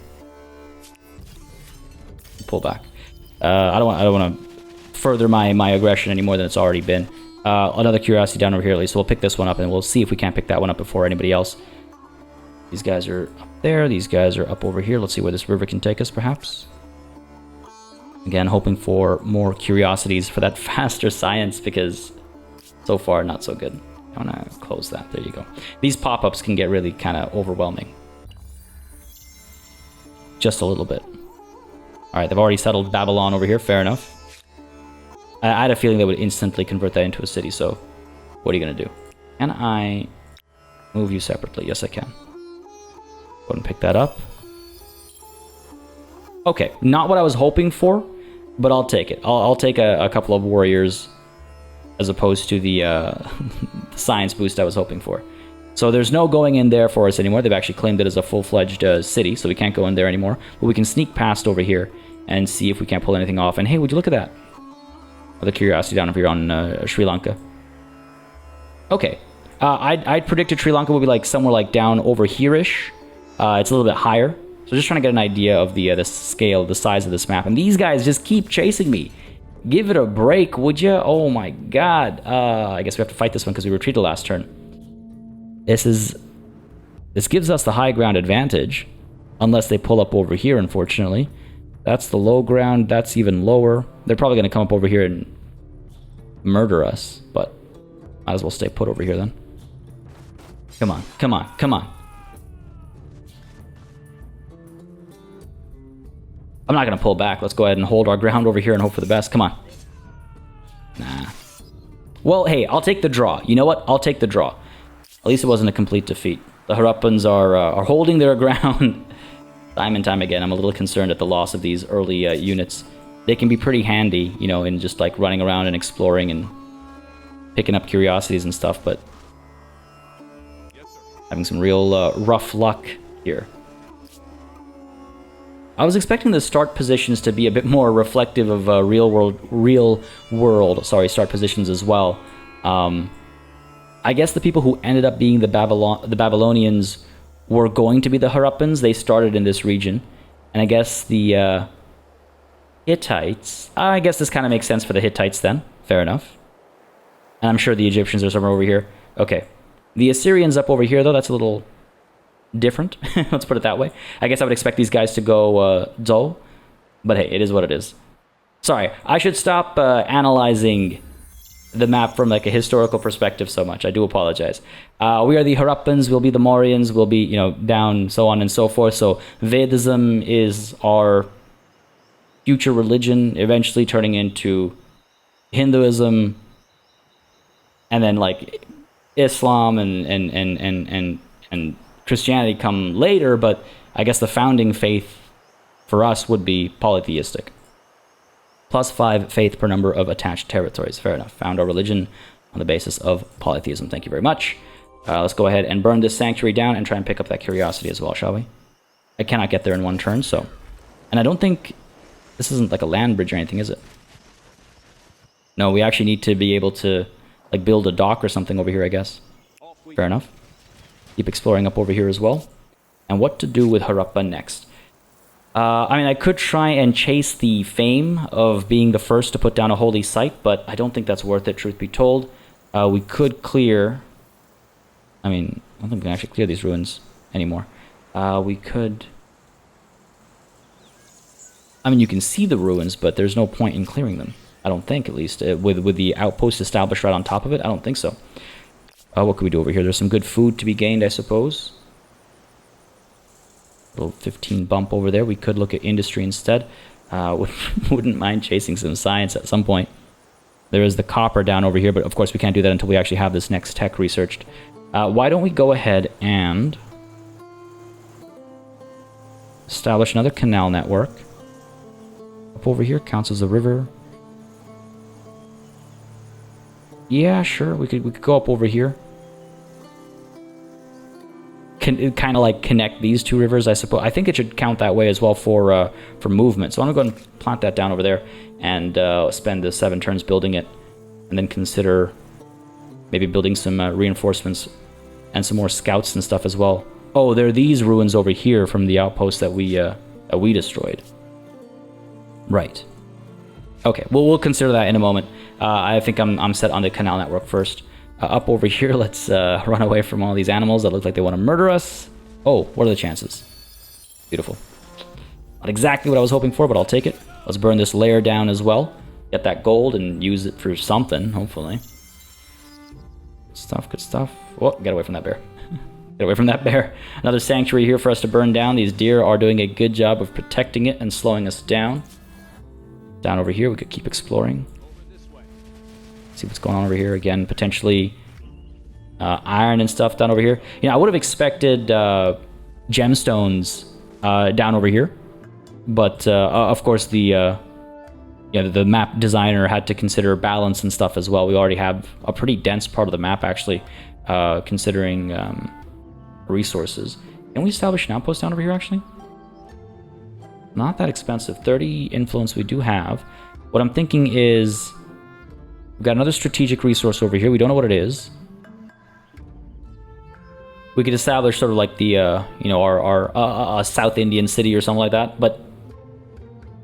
Pull back. I don't want to further my aggression any more than it's already been. Another curiosity down over here at least. So we'll pick this one up and we'll see if we can't pick that one up before anybody else. These guys are up there. These guys are up over here. Let's see where this river can take us, perhaps. Again, hoping for more curiosities for that faster science, because so far, not so good. I want to close that. There you go. These pop-ups can get really kind of overwhelming. Just a little bit. All right, they've already settled Babylon over here. Fair enough. I had a feeling they would instantly convert that into a city, so what are you going to do? Can I move you separately? Yes, I can. Go ahead and pick that up. Okay, not what I was hoping for, but I'll take it. I'll take a couple of warriors as opposed to the science boost I was hoping for. So there's no going in there for us anymore. They've actually claimed it as a full-fledged city, so we can't go in there anymore. But we can sneak past over here and see if we can't pull anything off. And hey, would you look at that? Another curiosity down over here on Sri Lanka. Okay, I'd predicted Sri Lanka would be like somewhere like down over here-ish. It's a little bit higher. So just trying to get an idea of the scale, the size of this map. And these guys just keep chasing me. Give it a break, would you? Oh my god. I guess we have to fight this one because we retreated last turn. This gives us the high ground advantage. Unless they pull up over here, unfortunately. That's the low ground. That's even lower. They're probably going to come up over here and murder us. But might as well stay put over here then. Come on, come on, come on. I'm not going to pull back. Let's go ahead and hold our ground over here and hope for the best. Come on. Nah. Well, hey, I'll take the draw. You know what? I'll take the draw. At least it wasn't a complete defeat. The Harappans are holding their ground time and time again. I'm a little concerned at the loss of these early units. They can be pretty handy, you know, in just like running around and exploring and picking up curiosities and stuff, but having some real rough luck here. I was expecting the start positions to be a bit more reflective of real world start positions as well. I guess the people who ended up being the Babylonians were going to be the Harappans. They started in this region. And I guess the Hittites... I guess this kind of makes sense for the Hittites then. Fair enough. And I'm sure the Egyptians are somewhere over here. Okay. The Assyrians up over here, though, that's a little different. Let's put it that way. I guess I would expect these guys to go Zhou. But hey, it is what it is. Sorry, I should stop analyzing the map from like a historical perspective so much. I do apologize. We are the Harappans, we'll be the Mauryans, we'll be, you know, down, so on and so forth. So Vedism is our future religion, eventually turning into Hinduism, and then like Islam and Christianity come later, but I guess the founding faith for us would be polytheistic. +5 faith per number of attached territories. Fair enough. Found our religion on the basis of polytheism. Thank you very much. Let's go ahead and burn this sanctuary down and try and pick up that curiosity as well, shall we? I cannot get there in one turn, so... And I don't think... This isn't like a land bridge or anything, is it? No, we actually need to be able to like build a dock or something over here, I guess. Fair enough. Keep exploring up over here as well. And what to do with Harappa next? I mean, I could try and chase the fame of being the first to put down a holy site, but I don't think that's worth it, truth be told. We could clear... I mean, I don't think we can actually clear these ruins anymore. We could... I mean, you can see the ruins, but there's no point in clearing them. I don't think, at least. With the outpost established right on top of it, I don't think so. What could we do over here? There's some good food to be gained, I suppose. Little 15 bump over there. We could look at industry instead. Wouldn't mind chasing some science at some point. There is the copper down over here, but of course we can't do that until we actually have this next tech researched. Why don't we go ahead and establish another canal network. Up over here counts as a river. Yeah, sure. We could go up over here. Kind of like connect these two rivers, I suppose. I think it should count that way as well for movement. So I'm gonna go and plant that down over there and spend the 7 turns building it, and then consider maybe building some reinforcements and some more scouts and stuff as well. Oh, there are these ruins over here from the outpost that we destroyed. Right. Okay. Well, we'll consider that in a moment. I think I'm set on the canal network first. Up over here, let's run away from all these animals that look like they want to murder us. Oh, what are the chances? Beautiful. Not exactly what I was hoping for, but I'll take it. Let's burn this layer down as well. Get that gold and use it for something, hopefully. Good stuff, good stuff. Oh, get away from that bear. Get away from that bear. Another sanctuary here for us to burn down. These deer are doing a good job of protecting it and slowing us down. Down over here, we could keep exploring. See what's going on over here. Again, potentially iron and stuff down over here. You know, I would have expected gemstones down over here, but of course the map designer had to consider balance and stuff as well. We already have a pretty dense part of the map actually, considering resources. Can we establish an outpost down over here actually? Not that expensive. 30 influence we do have. What I'm thinking is we've got another strategic resource over here. We don't know what it is. We could establish sort of like the, our South Indian city or something like that, but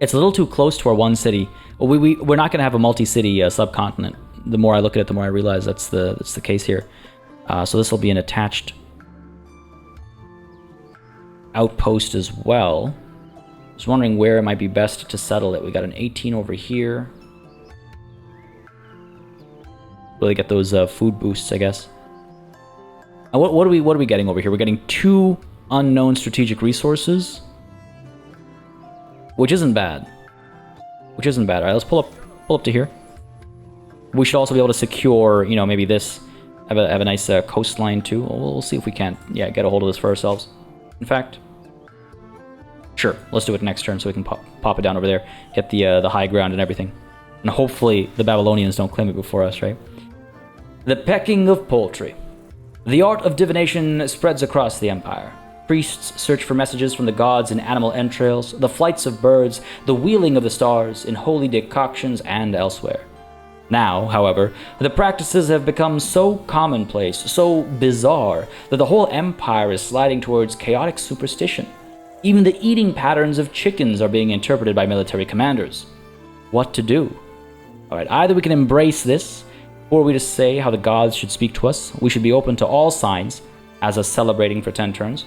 it's a little too close to our one city. We're not going to have a multi-city subcontinent. The more I look at it, the more I realize that's the case here. So this will be an attached outpost as well. I was wondering where it might be best to settle it. We got an 18 over here. Really get those food boosts, I guess. And what are we getting over here? We're getting 2 unknown strategic resources, which isn't bad. Which isn't bad. All right, let's pull up to here. We should also be able to secure, maybe this. Have a nice coastline too. We'll see if we can't, get a hold of this for ourselves. In fact, sure, let's do it next turn so we can pop it down over there, get the high ground and everything. And hopefully the Babylonians don't claim it before us, right? The pecking of poultry. The art of divination spreads across the empire. Priests search for messages from the gods in animal entrails, the flights of birds, the wheeling of the stars in holy decoctions and elsewhere. Now, however, the practices have become so commonplace, so bizarre, that the whole empire is sliding towards chaotic superstition. Even the eating patterns of chickens are being interpreted by military commanders. What to do? Alright, either we can embrace this, or we just say how the gods should speak to us. We should be open to all signs, as us celebrating for 10 turns.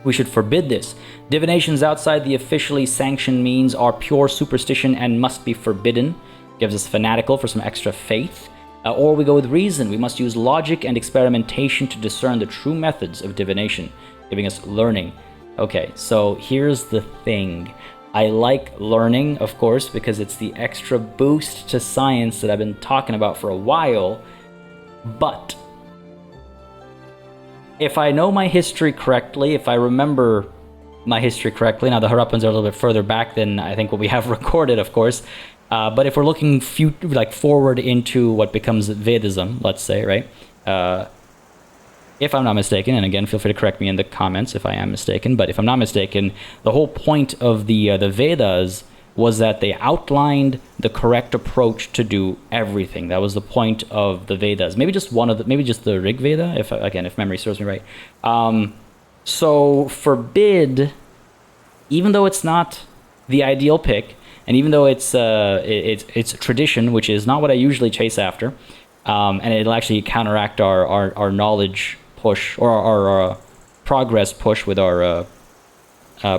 We should forbid this. Divinations outside the officially sanctioned means are pure superstition and must be forbidden. Gives us fanatical for some extra faith. Or we go with reason. We must use logic and experimentation to discern the true methods of divination, giving us learning. Okay, so here's the thing. I like learning, of course, because it's the extra boost to science that I've been talking about for a while. But if I know my history correctly, if I remember my history correctly, now the Harappans are a little bit further back than I think what we have recorded, of course. But if we're looking forward into what becomes Vedism, let's say, right? If I'm not mistaken, and again, feel free to correct me in the comments if I am mistaken, but if I'm not mistaken, the whole point of the Vedas was that they outlined the correct approach to do everything. That was the point of the Vedas. Maybe just the Rig Veda, if memory serves me right. So forbid, even though it's not the ideal pick, and even though it's tradition, which is not what I usually chase after, and it'll actually counteract our knowledge push or our progress push with our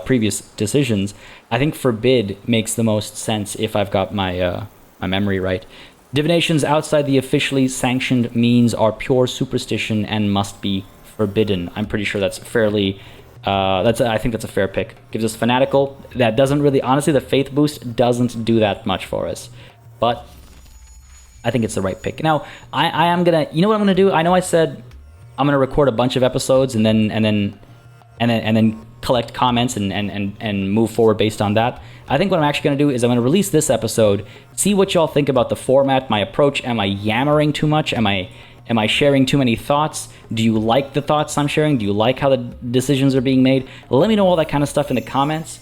previous decisions, I think forbid makes the most sense if I've got my memory right. Divinations outside the officially sanctioned means are pure superstition and must be forbidden. I'm pretty sure that's fairly. I think that's a fair pick. Gives us fanatical. That doesn't really, honestly, the faith boost doesn't do that much for us, but I think it's the right pick. Now, I am gonna. You know what I'm gonna do? I know I said I'm gonna record a bunch of episodes and then collect comments and move forward based on that. I think what I'm actually going to do is I'm going to release this episode, see what y'all think about the format, my approach. Am I yammering too much? Am I sharing too many thoughts? Do you like the thoughts I'm sharing? Do you like how the decisions are being made? Let me know all that kind of stuff in the comments,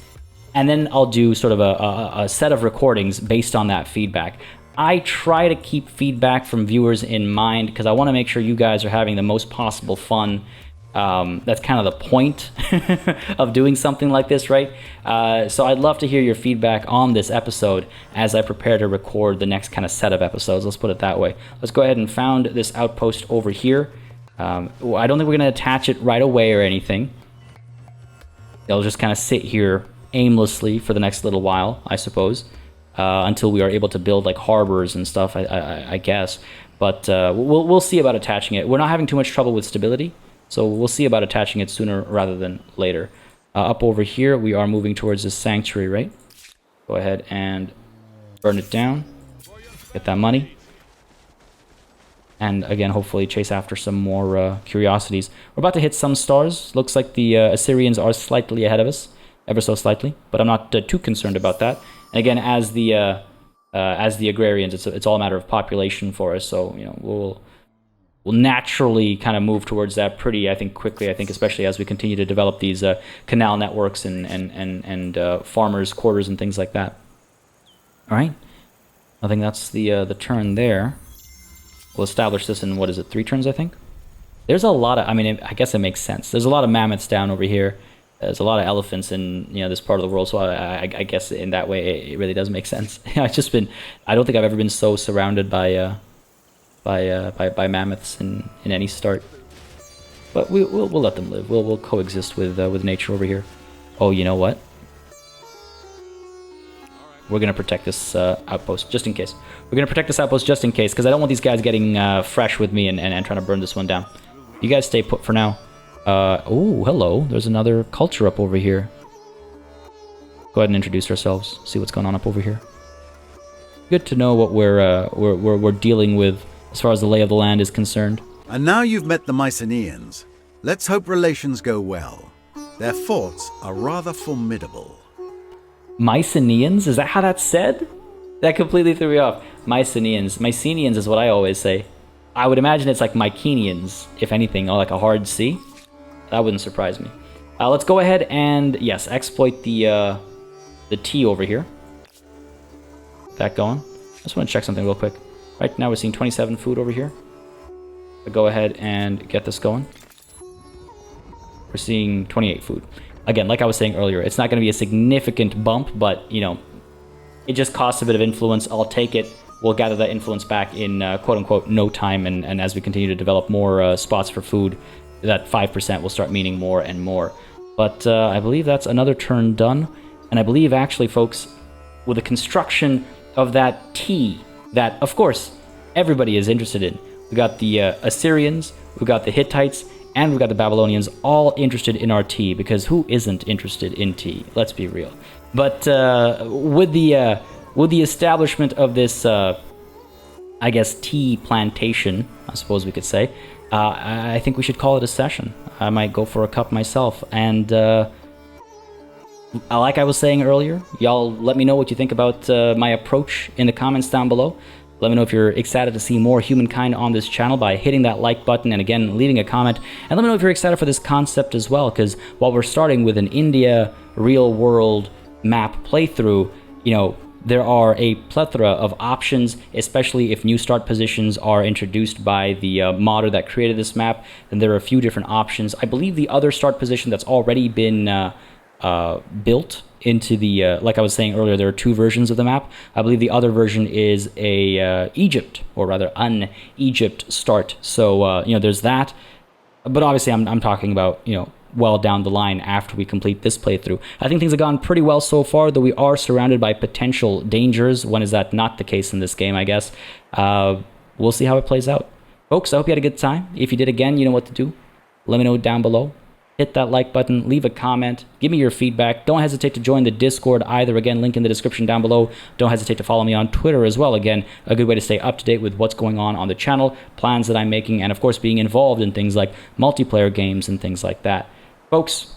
and then I'll do sort of a set of recordings based on that feedback. I try to keep feedback from viewers in mind because I want to make sure you guys are having the most possible fun. That's kind of the point of doing something like this, right? So I'd love to hear your feedback on this episode as I prepare to record the next kind of set of episodes. Let's put it that way. Let's go ahead and found this outpost over here. I don't think we're going to attach it right away or anything. It'll just kind of sit here aimlessly for the next little while, I suppose, until we are able to build like harbors and stuff, I guess. But we'll see about attaching it. We're not having too much trouble with stability. So we'll see about attaching it sooner rather than later. Up over here, we are moving towards this sanctuary, right? Go ahead and burn it down. Get that money. And again, hopefully chase after some more curiosities. We're about to hit some stars. Looks like the Assyrians are slightly ahead of us. Ever so slightly. But I'm not too concerned about that. And again, as the agrarians, it's all a matter of population for us. So, you know, we'll naturally kind of move towards that pretty, I think, quickly. I think especially as we continue to develop these canal networks and farmers' quarters and things like that. All right. I think that's the turn there. We'll establish this in, 3 turns, I think? There's a lot of, I guess it makes sense. There's a lot of mammoths down over here. There's a lot of elephants in this part of the world, so I guess in that way it really does make sense. I don't think I've ever been so surrounded by mammoths in any start, but we'll let them live. We'll coexist with nature over here. Oh, you know what? We're gonna protect this outpost just in case. We're gonna protect this outpost just in case because I don't want these guys getting fresh with me and trying to burn this one down. You guys stay put for now. Oh, hello. There's another culture up over here. Go ahead and introduce ourselves. See what's going on up over here. Good to know what we're dealing with as far as the lay of the land is concerned. And now you've met the Mycenaeans. Let's hope relations go well. Their forts are rather formidable. Mycenaeans? Is that how that's said? That completely threw me off. Mycenaeans. Mycenaeans is what I always say. I would imagine it's like Mycenaeans, if anything, or like a hard C. That wouldn't surprise me. Let's go ahead and, yes, exploit the T over here. Get that going. I just want to check something real quick. Right now we're seeing 27 food over here. I'll go ahead and get this going. We're seeing 28 food. Again, like I was saying earlier, it's not going to be a significant bump, but, it just costs a bit of influence. I'll take it. We'll gather that influence back in, quote-unquote, no time, and as we continue to develop more spots for food, that 5% will start meaning more and more. But I believe that's another turn done, and I believe, actually, folks, with the construction of that T, that, of course, everybody is interested in. We got the Assyrians, we've got the Hittites, and we've got the Babylonians all interested in our tea, because who isn't interested in tea? Let's be real. But with the establishment of this, I guess, tea plantation, I suppose we could say, I think we should call it a session. I might go for a cup myself, and like I was saying earlier, y'all let me know what you think about my approach in the comments down below. Let me know if you're excited to see more Humankind on this channel by hitting that like button and again leaving a comment. And let me know if you're excited for this concept as well, because while we're starting with an India real world map playthrough, you know, there are a plethora of options, especially if new start positions are introduced by the modder that created this map. Then there are a few different options. I believe the other start position that's already been built into the, like I was saying earlier, there are two versions of the map. I believe the other version is a Egypt, or rather an Egypt start. So, you know, there's that. But obviously I'm talking about, you know, well down the line after we complete this playthrough. I think things have gone pretty well so far, though we are surrounded by potential dangers. When is that not the case in this game, I guess? We'll see how it plays out. Folks, I hope you had a good time. If you did, again, you know what to do. Let me know down below. Hit that like button, leave a comment, give me your feedback. Don't hesitate to join the Discord either. Again, link in the description down below. Don't hesitate to follow me on Twitter as well. Again, a good way to stay up to date with what's going on the channel, plans that I'm making, and of course being involved in things like multiplayer games and things like that. Folks,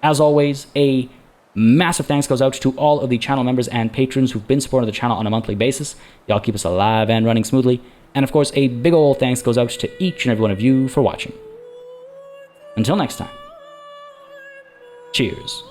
as always, a massive thanks goes out to all of the channel members and patrons who've been supporting the channel on a monthly basis. Y'all keep us alive and running smoothly. And of course, a big ol' thanks goes out to each and every one of you for watching. Until next time, cheers.